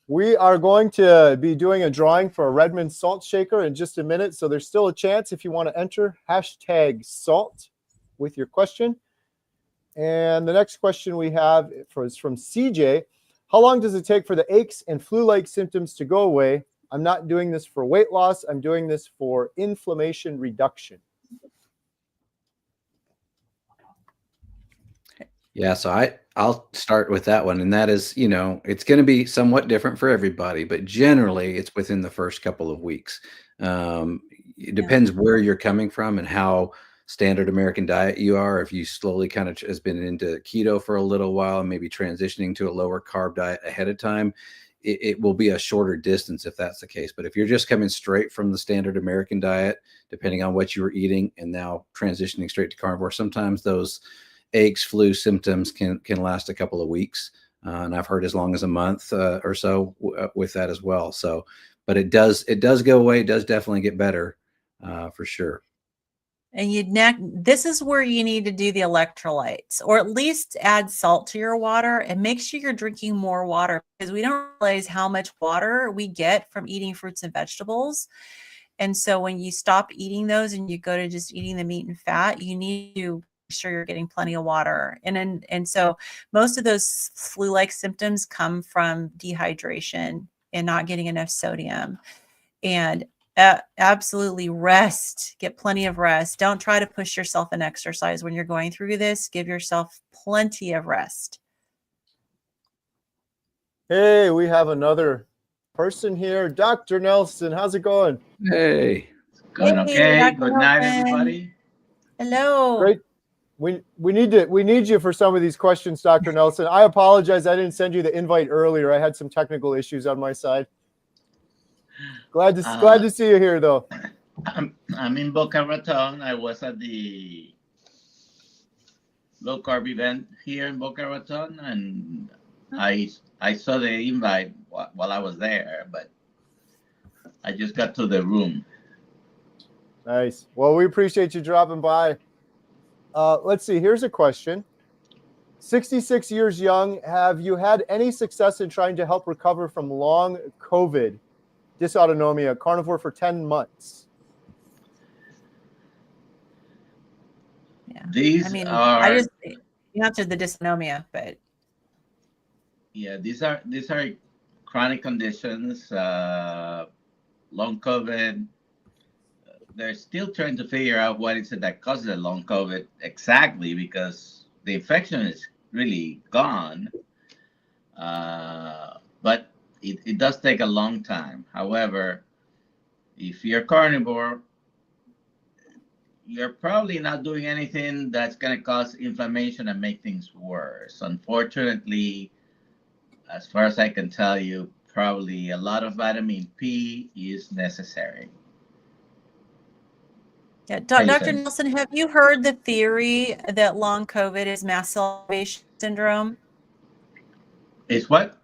We are going to be doing a drawing for a Redmond salt shaker in just a minute. So there's still a chance if you want to enter #salt with your question. And the next question we have is from CJ. How long does it take for the aches and flu-like symptoms to go away? I'm not doing this for weight loss. I'm doing this for inflammation reduction. Yeah, so I'll start with that one. And that is, it's going to be somewhat different for everybody, but generally it's within the first couple of weeks. It depends where you're coming from and how standard American diet you are. If you slowly kind of has been into keto for a little while and maybe transitioning to a lower carb diet ahead of time, it will be a shorter distance if that's the case. But if you're just coming straight from the standard American diet, depending on what you were eating and now transitioning straight to carnivore, sometimes those aches, flu symptoms can last a couple of weeks. And I've heard as long as a month or so with that as well. So, but it does go away. It does definitely get better for sure. And this is where you need to do the electrolytes, or at least add salt to your water, and make sure you're drinking more water, because we don't realize how much water we get from eating fruits and vegetables. And so when you stop eating those and you go to just eating the meat and fat, you need to make sure you're getting plenty of water. And so most of those flu-like symptoms come from dehydration and not getting enough sodium. And absolutely rest, get plenty of rest. Don't try to push yourself in exercise when you're going through this. Give yourself plenty of rest. Hey, we have another person here. Dr. Nelson, how's it going? Hey. Going okay. Dr. Good night, Nelson. everybody. Hello. Great. We need you for some of these questions, Dr. Nelson. I apologize. I didn't send you the invite earlier. I had some technical issues on my side. Glad to see you here, though. I'm in Boca Raton. I was at the low carb event here in Boca Raton, and I saw the invite while I was there, but I just got to the room. Nice. Well, we appreciate you dropping by. Let's see. Here's a question. 66 years young. Have you had any success in trying to help recover from long COVID, dysautonomia, carnivore for 10 months? Yeah. These I just answered the dysautonomia, but yeah, these are chronic conditions, long COVID. They're still trying to figure out what is it that causes the long COVID exactly, because the infection is really gone. But it does take a long time. However, if you're carnivore, you're probably not doing anything that's going to cause inflammation and make things worse. Unfortunately, as far as I can tell you, probably a lot of vitamin P is necessary. yeah, Dr. Nelson, have you heard the theory that long COVID is mast cell activation syndrome? It's what?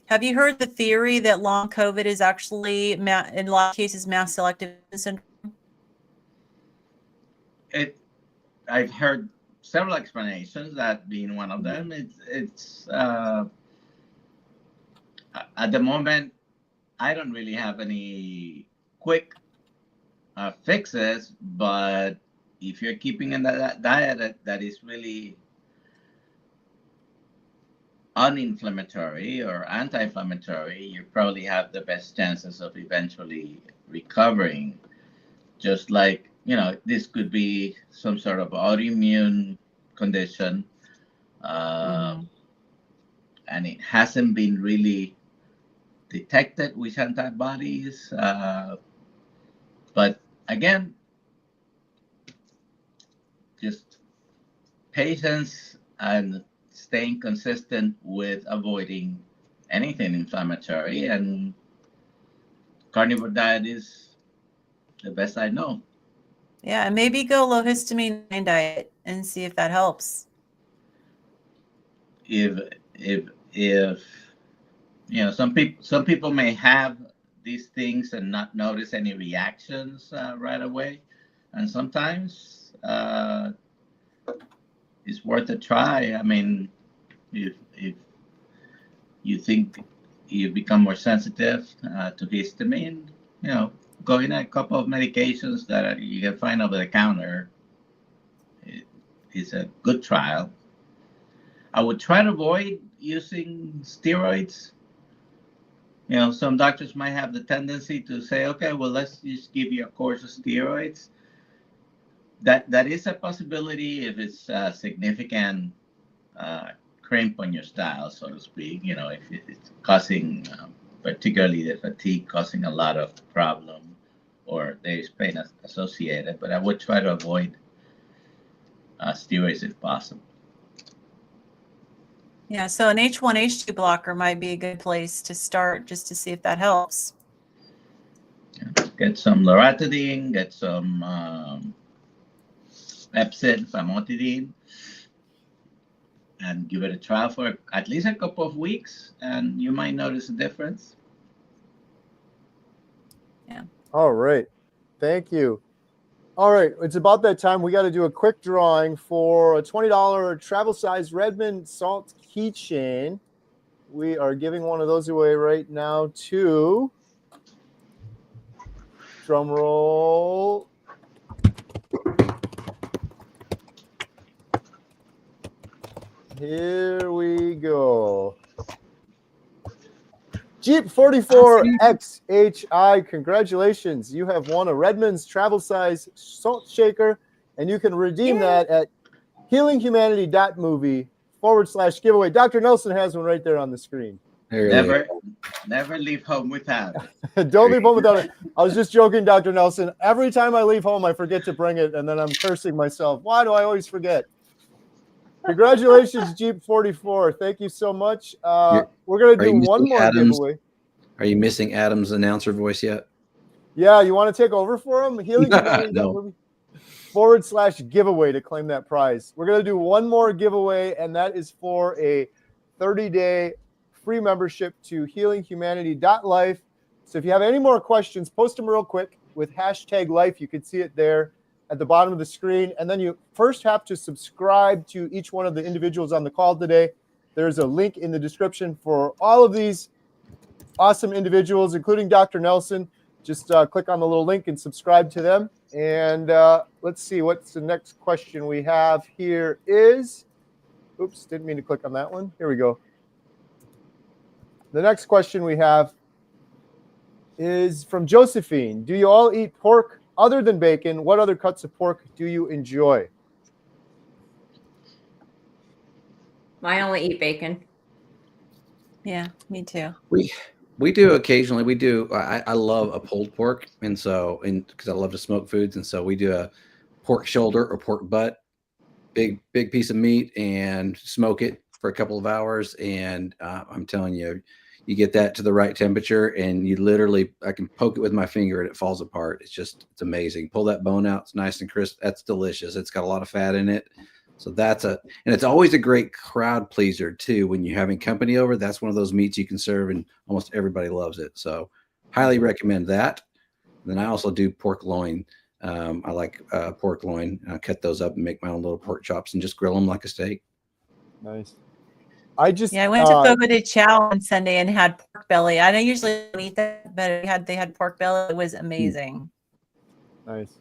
Have you heard the theory that long COVID is actually, in a lot of cases, mast cell activation syndrome? I've heard several explanations, that being one of them. It's at the moment, I don't really have any quick fixes, but if you're keeping in that diet that is really uninflammatory or anti-inflammatory, you probably have the best chances of eventually recovering. Just like, this could be some sort of autoimmune condition, and it hasn't been really detected with antibodies. But again, just patience and staying consistent with avoiding anything inflammatory, and carnivore diet is the best I know. Yeah, and maybe go low histamine diet and see if that helps. If some people may have these things and not notice any reactions right away, and sometimes it's worth a try. I mean, if you think you become more sensitive to histamine, going a couple of medications that you can find over the counter is a good trial. I would try to avoid using steroids. Some doctors might have the tendency to say, okay, well, let's just give you a course of steroids. That is a possibility if it's a significant crimp on your style, so to speak. If it's causing, particularly the fatigue, causing a lot of problem, or there is pain associated. But I would try to avoid steroids if possible. Yeah, so an H1, H2 blocker might be a good place to start, just to see if that helps. Get some loratadine, get some Pepsid, famotidine, and give it a try for at least a couple of weeks, and you might notice a difference. Yeah. All right. Thank you. All right. It's about that time. We got to do a quick drawing for a $20 travel size Redmond salt keychain. We are giving one of those away right now to Drum roll. Here we go. Jeep 44XHI, congratulations. You have won a Redmond's travel size salt shaker, and you can redeem that at healinghumanity.movie/giveaway. Dr. Nelson has one right there on the screen. Never leave home without it. Don't leave home without it. I was just joking, Dr. Nelson. Every time I leave home, I forget to bring it, and then I'm cursing myself. Why do I always forget? Congratulations, Jeep 44. Thank you so much. We're going to do one more giveaway. Are you missing Adam's announcer voice yet? Yeah, you want to take over for him? healinghumanity.movie/giveaway to claim that prize. We're going to do one more giveaway, and that is for a 30-day free membership to healinghumanity.life. So if you have any more questions, post them real quick with #life. You can see it there at the bottom of the screen. And then you first have to subscribe to each one of the individuals on the call today. There's a link in the description for all of these awesome individuals, including Dr. Nelson. Just click on the little link and subscribe to them. And let's see, what's the next question we have here is, oops, didn't mean to click on that one. Here we go. The next question we have is from Josephine. Do you all eat pork other than bacon? What other cuts of pork do you enjoy? I only eat bacon. Yeah, me too. We do occasionally. We do. I love a pulled pork, and because I love to smoke foods, and so we do a pork shoulder or pork butt, big piece of meat, and smoke it for a couple of hours. And I'm telling you, you get that to the right temperature, and you literally, I can poke it with my finger and it falls apart. It's amazing. Pull that bone out. It's nice and crisp. That's delicious. It's got a lot of fat in it. So and it's always a great crowd pleaser too. When you're having company over, that's one of those meats you can serve and almost everybody loves it. So highly recommend that. And then I also do pork loin. I like pork loin. I cut those up and make my own little pork chops and just grill them like a steak. Nice. I went to Fogo de Chao on Sunday and had pork belly. I don't usually eat that, but they had pork belly. It was amazing. Nice.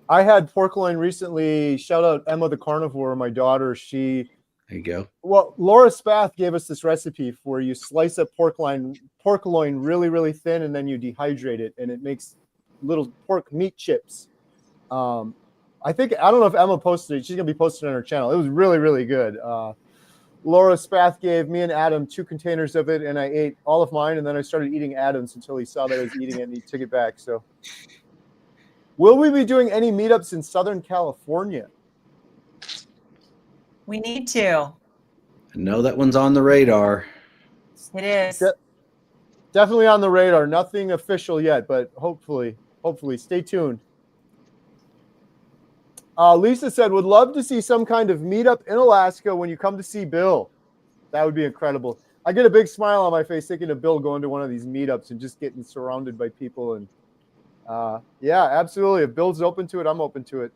I had pork loin recently. Shout out Emma the Carnivore, my daughter. There you go. Well, Laura Spath gave us this recipe where you slice up pork loin really, really thin, and then you dehydrate it, and it makes little pork meat chips. I don't know if Emma posted it. She's gonna be posted on her channel. It was really, really good. Laura Spath gave me and Adam 2 containers of it, and I ate all of mine, and then I started eating Adam's until he saw that I was eating it, and he took it back. So, will we be doing any meetups in Southern California? We need to. I know that one's on the radar. It is. Definitely on the radar. Nothing official yet, but hopefully, stay tuned. Lisa said, would love to see some kind of meetup in Alaska when you come to see Bill. That would be incredible. I get a big smile on my face thinking of Bill going to one of these meetups and just getting surrounded by people. And yeah, absolutely. If Bill's open to it, I'm open to it.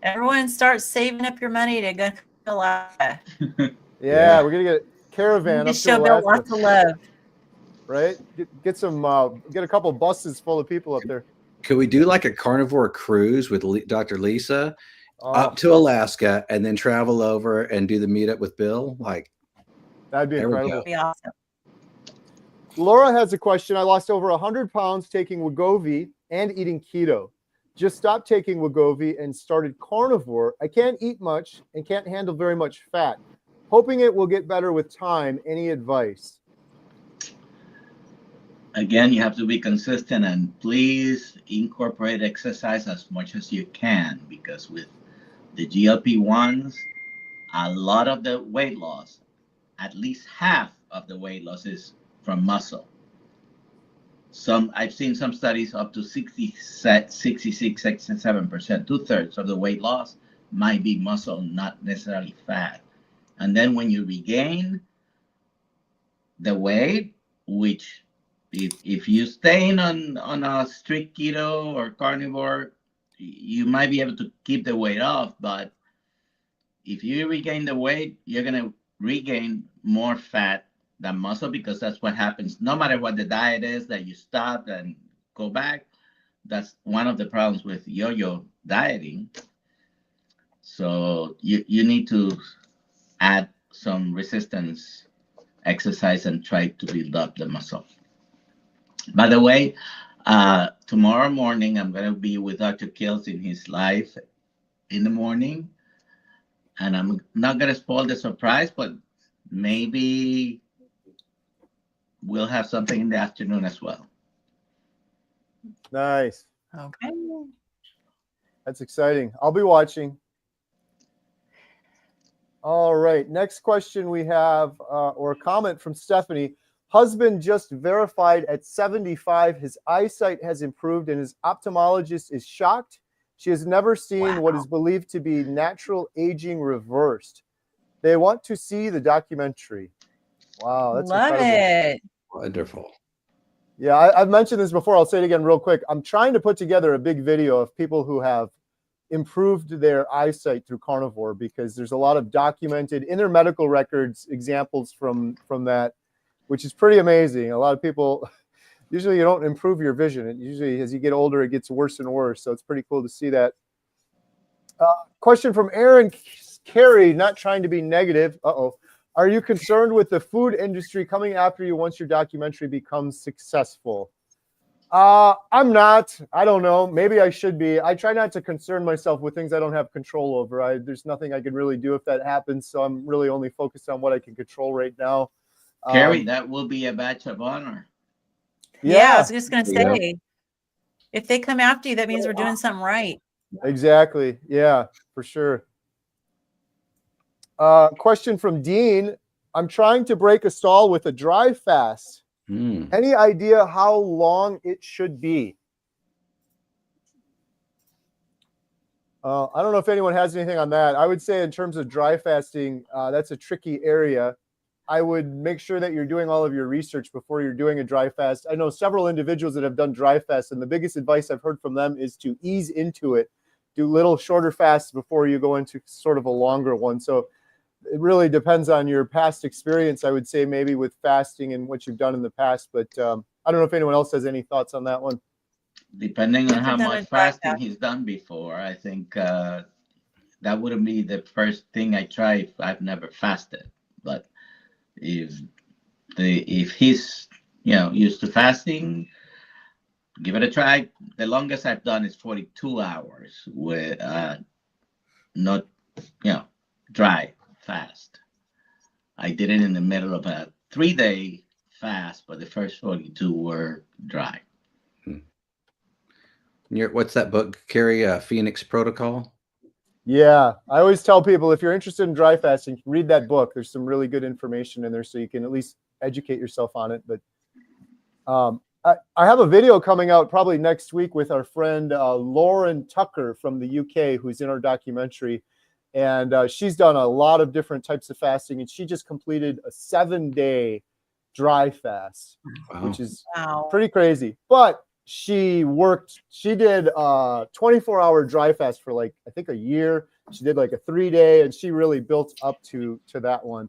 Everyone start saving up your money to go to Alaska. Yeah, we're going to get a caravan up to show Alaska. Bill lots of love. Right? Get a couple buses full of people up there. Could we do like a carnivore cruise with Dr. Lisa up to Alaska and then travel over and do the meetup with Bill? Like, that'd be incredible. That'd be awesome. Laura has a question. I lost over 100 pounds taking Wegovy and eating keto. Just stopped taking Wegovy and started carnivore. I can't eat much and can't handle very much fat. Hoping it will get better with time. Any advice? Again, you have to be consistent, and please incorporate exercise as much as you can, because with the GLP-1s, a lot of the weight loss, at least half of the weight loss, is from muscle. I've seen some studies up to 66, 67%, 2/3 of the weight loss might be muscle, not necessarily fat. And then when you regain the weight, which if you stay on a strict keto or carnivore, you might be able to keep the weight off. But if you regain the weight, you're going to regain more fat than muscle, because that's what happens. No matter what the diet is that you stop and go back, that's one of the problems with yo-yo dieting. So you need to add some resistance exercise and try to build up the muscle. By the way, tomorrow morning I'm going to be with Dr. Kills in his live in the morning, and I'm not going to spoil the surprise, but maybe we'll have something in the afternoon as well. Nice. Okay. That's exciting. I'll be watching. All right. Next question we have, or a comment from Stephanie. Husband just verified at 75. His eyesight has improved and his ophthalmologist is shocked. She has never seen what is believed to be natural aging reversed. They want to see the documentary. Wow, that's Love incredible. it. Wonderful. Yeah, I've mentioned this before. I'll say it again real quick. I'm trying to put together a big video of people who have improved their eyesight through carnivore, because there's a lot of documented in their medical records examples from that, which is pretty amazing. A lot of people, usually you don't improve your vision. It usually, as you get older, it gets worse and worse. So it's pretty cool to see that. Question from Aaron Kerry, not trying to be negative. Are you concerned with the food industry coming after you once your documentary becomes successful? I'm not. I don't know. Maybe I should be. I try not to concern myself with things I don't have control over. There's nothing I can really do if that happens. So I'm really only focused on what I can control right now. Kerry, that will be a badge of honor. Yeah, I was just going to Yeah. say, if they come after you, that means we're doing something right. Exactly. Yeah, for sure. Question from Dean. I'm trying to break a stall with a dry fast. Any idea how long it should be? I don't know if anyone has anything on that. I would say in terms of dry fasting, that's a tricky area. I would make sure that you're doing all of your research before you're doing a dry fast. I know several individuals that have done dry fasts, and the biggest advice I've heard from them is to ease into it. Do little shorter fasts before you go into sort of a longer one. So it really depends on your past experience, I would say, maybe with fasting and what you've done in the past. But I don't know if anyone else has any thoughts on that one. Depending on how much fasting he's done before, I think that wouldn't be the first thing I try if I've never fasted. But if he's used to fasting, give it a try. The longest I've done is 42 hours with not dry fast. I did it in the middle of a 3-day fast, but the first 42 were dry. What's that book, Kerry? Phoenix Protocol? Yeah, I always tell people, if you're interested in dry fasting, read that book. There's some really good information in there, so you can at least educate yourself on it. But I have a video coming out probably next week with our friend Lauren Tucker from the UK, who's in our documentary. And she's done a lot of different types of fasting, and she just completed a 7-day dry fast, which is pretty crazy. But she did a 24-hour dry fast for like, I think, a year. She did like a 3-day, and she really built up to that one.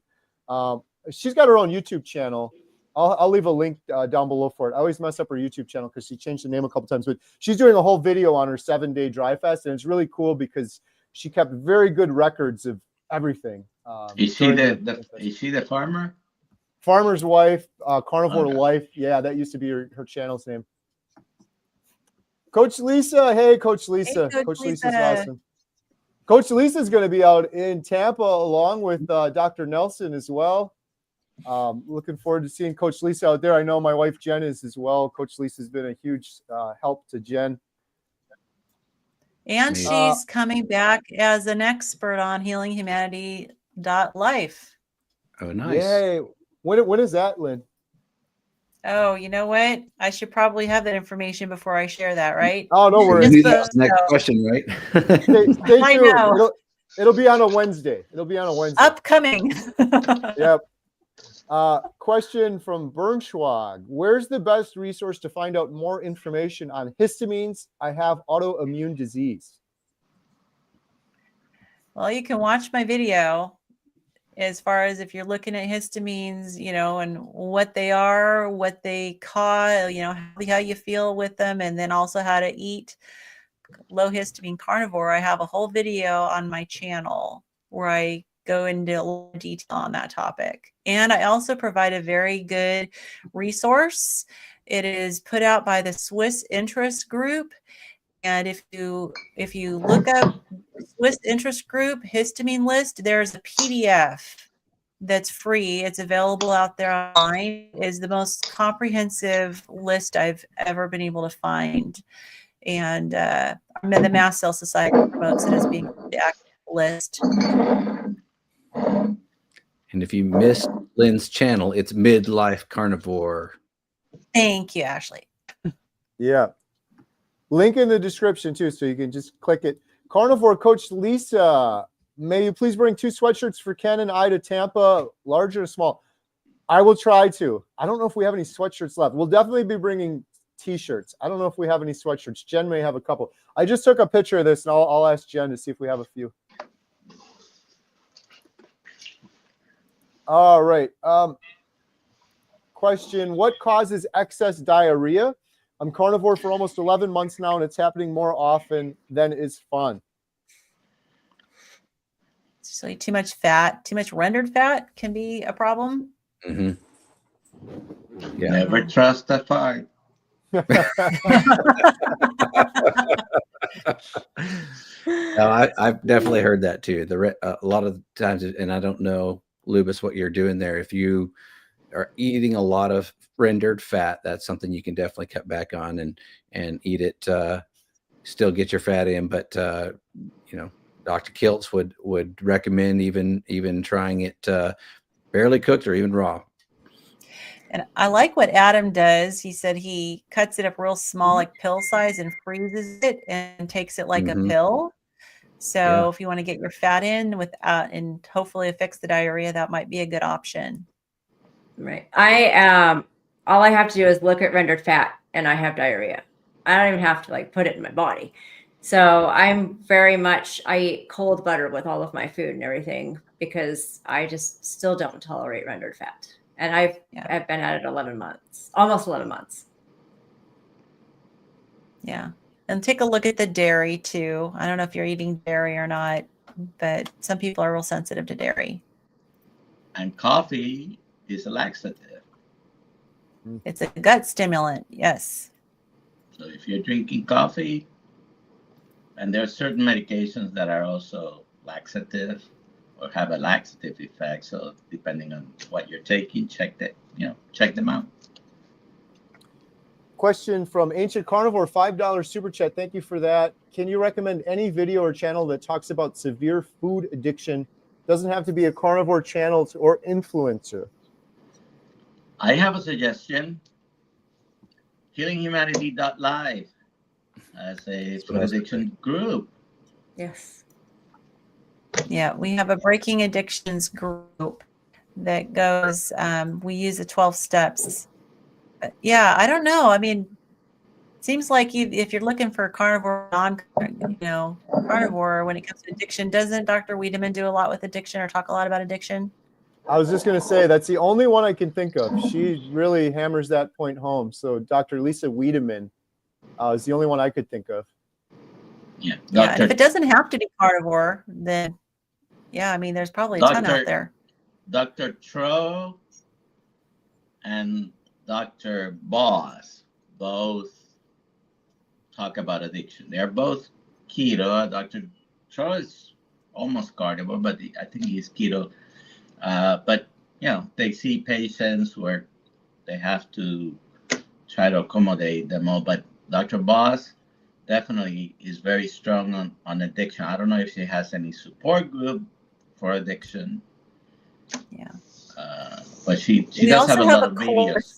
She's got her own YouTube channel. I'll leave a link down below for it. I always mess up her YouTube channel because she changed the name a couple times, but she's doing a whole video on her 7-day dry fast, and it's really cool because she kept very good records of everything. Is she the farmer? Farmer's Wife, Carnivore Life. Yeah, that used to be her channel's name. Coach Lisa. Hey, Coach Lisa. Hey, Coach Lisa's awesome. Coach Lisa's going to be out in Tampa along with Dr. Nelson as well. Looking forward to seeing Coach Lisa out there. I know my wife Jen is as well. Coach Lisa's been a huge help to Jen. And she's coming back as an expert on healinghumanity.life. Oh, nice. Yay. When is that, Lynn? Oh, you know what? I should probably have that information before I share that, right? Oh, no worries. That's the next question, right? Stay tuned. I know. It'll be on a Wednesday. Upcoming. Yep. Question from Bernschwag. Where's the best resource to find out more information on histamines? I have autoimmune disease. Well, you can watch my video. as far as if you're looking at histamines, you know, and what they are, what they cause, you know, how you feel with them, and then also how to eat low histamine carnivore. I have a whole video on my channel where I go into a lot of detail on that topic. And I also provide a very good resource. It is put out by the Swiss Interest Group. And if you look up Swiss Interest Group histamine list, there's a PDF that's free. It's available out there online. It is the most comprehensive list I've ever been able to find. And the Mast Cell Society promotes it as being the active list. And if you missed Lynn's channel, it's Midlife Carnivore. Thank you, Ashley. Yeah. Link in the description too, so you can just click it. Carnivore Coach Lisa, may you please bring 2 sweatshirts for Ken and I to Tampa, large or small? I will try to. I don't know if we have any sweatshirts left. We'll definitely be bringing T-shirts. I don't know if we have any sweatshirts. Jen may have a couple. I just took a picture of this, and I'll ask Jen to see if we have a few. All right. Question, what causes excess diarrhea? I'm carnivore for almost 11 months now, and it's happening more often than is fun. So too much fat, too much rendered fat can be a problem. Mm-hmm. Yeah. Never trust a fart. No, I've definitely heard that too. A lot of times, and I don't know, Lubis, what you're doing there. If you are eating a lot of rendered fat, that's something you can definitely cut back on and eat it. Still get your fat in, but you know, Dr. Kiltz would recommend even trying it barely cooked or even raw. And I like what Adam does. He said he cuts it up real small, like pill size, and freezes it and takes it like a pill. So if you want to get your fat in without, and hopefully fix the diarrhea, that might be a good option. Right. All I have to do is look at rendered fat and I have diarrhea. I don't even have to like put it in my body. So I eat cold butter with all of my food and everything because I just still don't tolerate rendered fat. And I've been at it 11 months, almost 11 months. Yeah. And take a look at the dairy too. I don't know if you're eating dairy or not, but some people are real sensitive to dairy. And coffee is a laxative. It's a gut stimulant. Yes. So if you're drinking coffee, and there are certain medications that are also laxative or have a laxative effect. So depending on what you're taking, check them out. Question from Ancient Carnivore, $5 super chat. Thank you for that. Can you recommend any video or channel that talks about severe food addiction? Doesn't have to be a carnivore channel or influencer. I have a suggestion. HealingHumanity.live as a food addiction group. Yes. Yeah, we have a breaking addictions group that goes, we use the 12 steps. Yeah, I don't know. I mean, it seems like if you're looking for carnivore, carnivore when it comes to addiction, doesn't Dr. Wiedemann do a lot with addiction or talk a lot about addiction? I was just going to say that's the only one I can think of. She really hammers that point home. So Dr. Lisa Wiedemann is the only one I could think of. Yeah. Yeah, and if it doesn't have to be carnivore, then yeah, I mean, there's probably a ton out there. Dr. Tro and Dr. Boss both talk about addiction. They're both keto. Dr. Tro is almost carnivore, but I think he's keto. But they see patients where they have to try to accommodate them all. But Dr. Boss definitely is very strong on addiction. I don't know if she has any support group for addiction. Yeah. But she does have a lot of videos.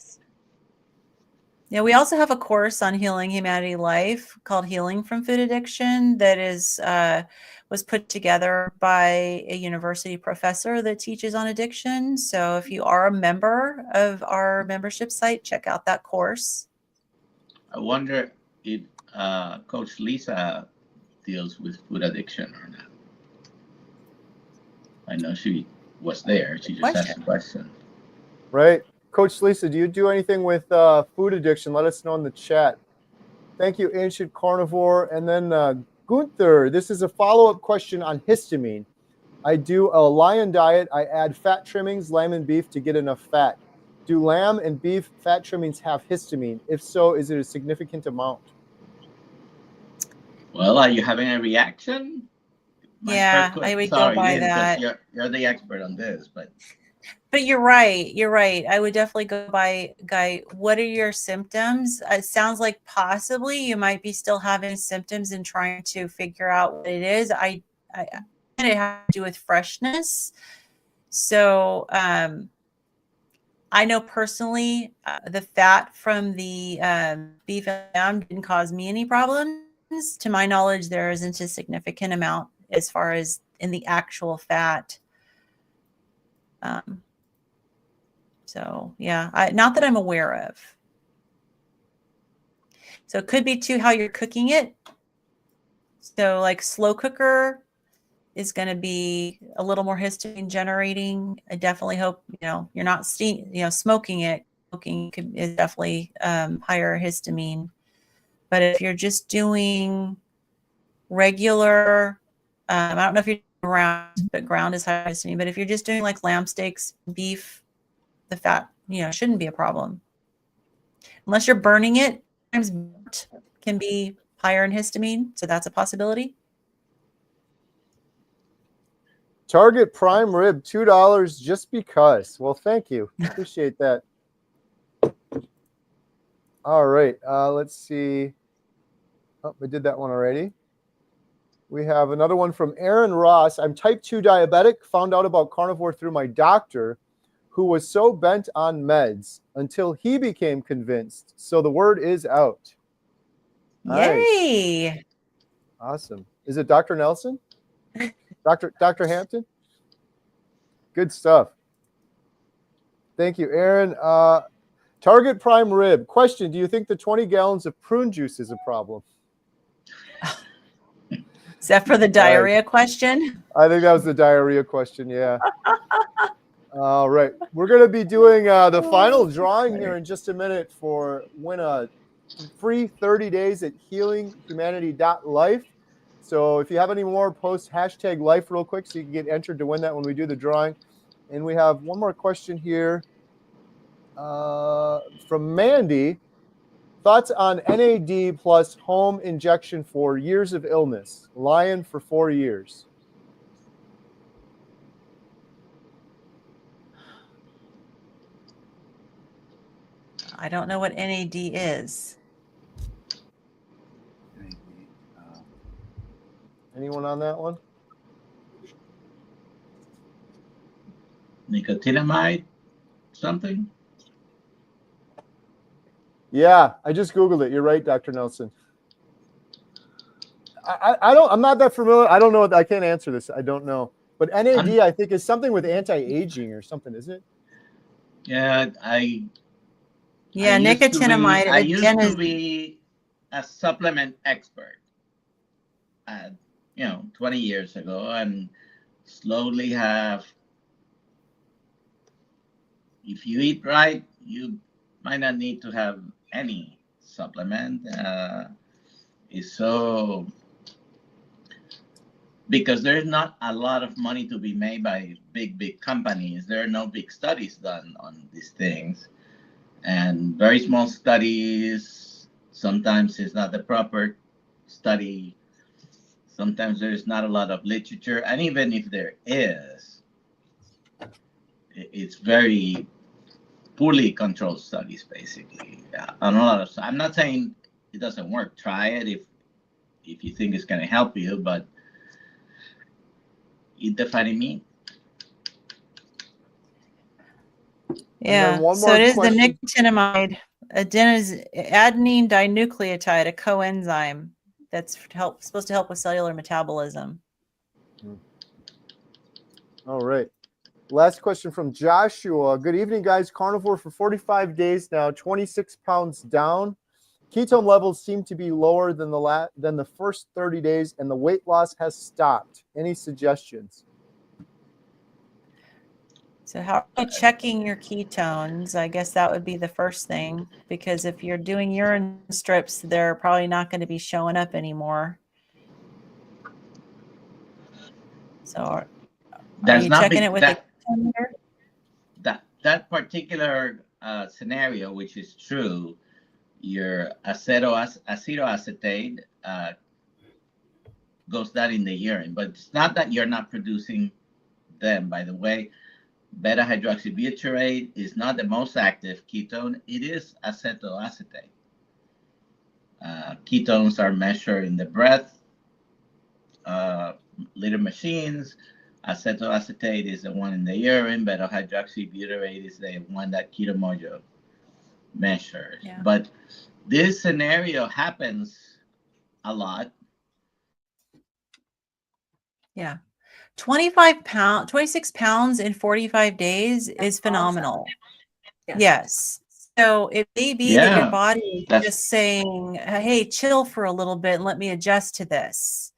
Yeah, we also have a course on Healing Humanity Life called Healing from Food Addiction that was put together by a university professor that teaches on addiction. So if you are a member of our membership site, check out that course. I wonder if Coach Lisa deals with food addiction or not. I know she was there. She just asked a question. Right. Coach Lisa, do you do anything with food addiction? Let us know in the chat. Thank you, Ancient Carnivore. And then Gunther, this is a follow-up question on histamine. I do a lion diet. I add fat trimmings, lamb and beef to get enough fat. Do lamb and beef fat trimmings have histamine? If so, is it a significant amount? Well, are you having a reaction? I would go by Lynn, that. You're the expert on this, but you're right. You're right. I would definitely go by, Guy, what are your symptoms? It sounds like possibly you might be still having symptoms and trying to figure out what it is. I it has to do with freshness. So I know personally the fat from the beef and lamb didn't cause me any problems. To my knowledge, there isn't a significant amount as far as in the actual fat. So yeah, not that I'm aware of. So it could be too how you're cooking it. So like slow cooker is going to be a little more histamine generating. I definitely hope, you're not smoking it. Smoking is definitely higher histamine. But if you're just doing regular, I don't know if you're doing ground, but ground is high histamine. But if you're just doing like lamb steaks, beef, the fat, shouldn't be a problem. Unless you're burning it, sometimes can be higher in histamine. So that's a possibility. Target prime rib, $2 just because. Well, thank you. Appreciate that. All right. Let's see. Oh, we did that one already. We have another one from Aaron Ross. I'm type 2 diabetic. Found out about carnivore through my doctor, who was so bent on meds until he became convinced. So the word is out. Yay. Nice. Awesome. Is it Dr. Nelson? Dr. Hampton? Good stuff. Thank you, Aaron. Target prime rib. Question, do you think the 20 gallons of prune juice is a problem? Is that for the diarrhea question? I think that was the diarrhea question, yeah. All right. We're going to be doing the final drawing here in just a minute for win a free 30 days at healinghumanity.life. So if you have any more, post #life real quick so you can get entered to win that when we do the drawing. And we have one more question here from Mandy. Thoughts on NAD plus home injection for years of illness? Lion for 4 years. I don't know what NAD is. Anyone on that one? Nicotinamide something? Yeah, I just Googled it. You're right, Dr. Nelson. I'm not that familiar. I don't know. I can't answer this. I don't know. But NAD, I think, is something with anti-aging or something, isn't it? Yeah, Nicotinamide. I used to be a supplement expert, 20 years ago, and slowly have. If you eat right, you might not need to have any supplement. Because there's not a lot of money to be made by big companies. There are no big studies done on these things. And very small studies, sometimes it's not the proper study. Sometimes there's not a lot of literature. And even if there is, it's very poorly controlled studies, basically. On a lot of, I'm not saying it doesn't work. Try it if you think it's going to help you, but eat the fatty meat. Yeah, so it is the nicotinamide, adenine dinucleotide, a coenzyme that's supposed to help with cellular metabolism. All right. Last question from Joshua. Good evening, guys. Carnivore for 45 days now, 26 pounds down. Ketone levels seem to be lower than the first 30 days, and the weight loss has stopped. Any suggestions? So how are you checking your ketones? I guess that would be the first thing, because if you're doing urine strips, they're probably not going to be showing up anymore. So are That's you not checking be, it with that, a ketone meter? that particular scenario, which is true, your acetoacetate goes down in the urine, but it's not that you're not producing them. By the way, beta hydroxybutyrate is not the most active ketone. It is acetoacetate. Ketones are measured in the breath, liter machines. Acetoacetate is the one in the urine. Beta hydroxybutyrate is the one that Ketomojo measures. Yeah. But this scenario happens a lot. Yeah. 26 pounds in 45 days is phenomenal. Yeah. Yes. So it may be that your Yeah, body is just saying, hey, chill for a little bit and let me adjust to this.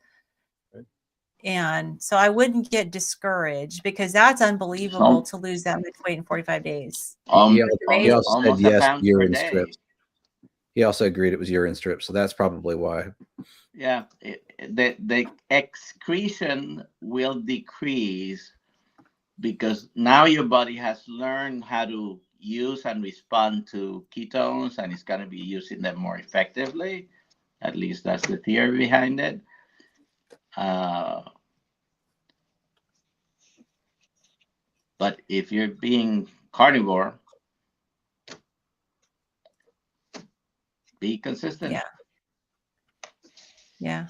And so I wouldn't get discouraged, because that's unbelievable to lose that much weight in 45 days. He also said almost a yes, pound per urine day. strips. He also agreed it was urine strips, so that's probably why. Yeah, the excretion will decrease because now your body has learned how to use and respond to ketones, and it's going to be using them more effectively. At least that's the theory behind it. But if you're being carnivore, be consistent. Yeah. Yeah.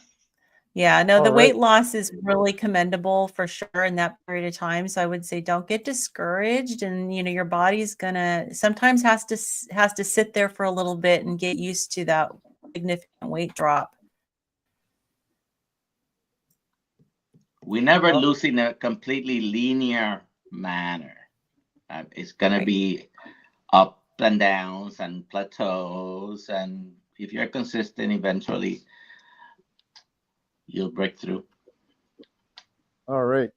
Yeah. No, the weight loss is really commendable for sure in that period of time. So I would say don't get discouraged, and your body's gonna sometimes has to sit there for a little bit and get used to that significant weight drop. We never lose in a completely linear manner. It's going to be up and downs and plateaus. And if you're consistent, eventually you'll break through. All right.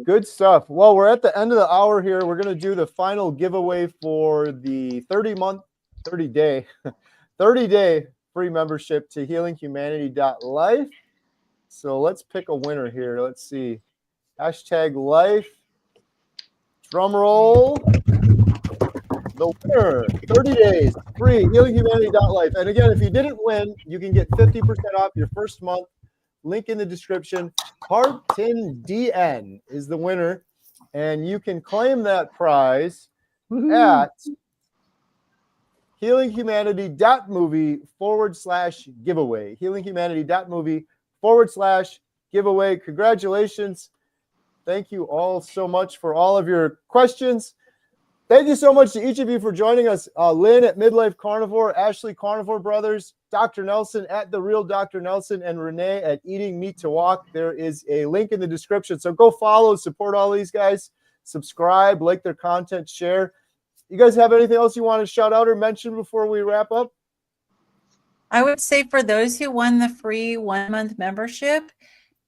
Good stuff. Well, we're at the end of the hour here. We're going to do the final giveaway for the 30-day free membership to healinghumanity.life. So let's pick a winner here. Let's see. #life. Drum roll. The winner, 30 days, free, healinghumanity.life. And again, if you didn't win, you can get 50% off your first month. Link in the description. Partin DN is the winner. And you can claim that prize at healinghumanity.movie/giveaway. healinghumanity.movie/giveaway. Congratulations. Thank you all so much for all of your questions. Thank you so much to each of you for joining us. Lynn at Midlife Carnivore, Ashley Carnivore Brothers, Dr. Nelson at The Real Dr. Nelson, and Renee at Eating Meat to Walk. There is a link in the description. So go follow, support all these guys, subscribe, like their content, share. You guys have anything else you want to shout out or mention before we wrap up? I would say for those who won the free 1-month membership,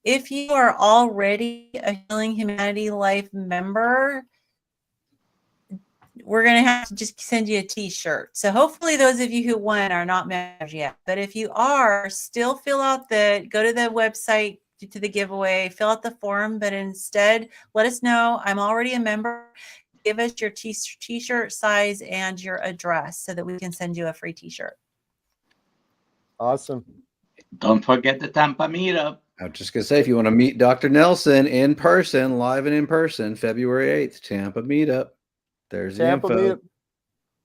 if you are already a Healing Humanity Life member, we're going to have to just send you a t-shirt. So hopefully those of you who won are not members yet. But if you are, still go to the website, to the giveaway, fill out the form, but instead let us know, I'm already a member. Give us your t-shirt size and your address so that we can send you a free t-shirt. Awesome. Don't forget the Tampa meetup. I was just going to say, if you want to meet Dr. Nelson in person, live and in person, February 8th, Tampa meetup. There's Tampa the info. meetup.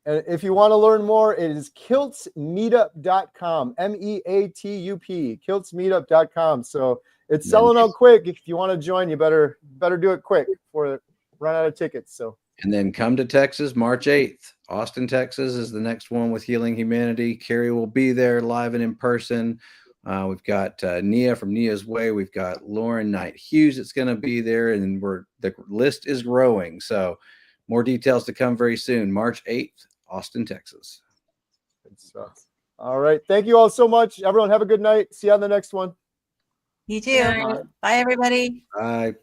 And if you want to learn more, it is kiltsmeetup.com, MEATUP, kiltsmeetup.com. So it's selling out quick. If you want to join, you better do it quick before it run out of tickets. So. And then come to Texas, March 8th. Austin, Texas is the next one with Healing Humanity. Kerry will be there live and in person. We've got Nia from Nia's Way. We've got Lauren Knight Hughes that's going to be there, and the list is growing. So more details to come very soon. March 8th, Austin, Texas. Good stuff. All right. Thank you all so much. Everyone have a good night. See you on the next one. You too. Bye, everybody. Bye.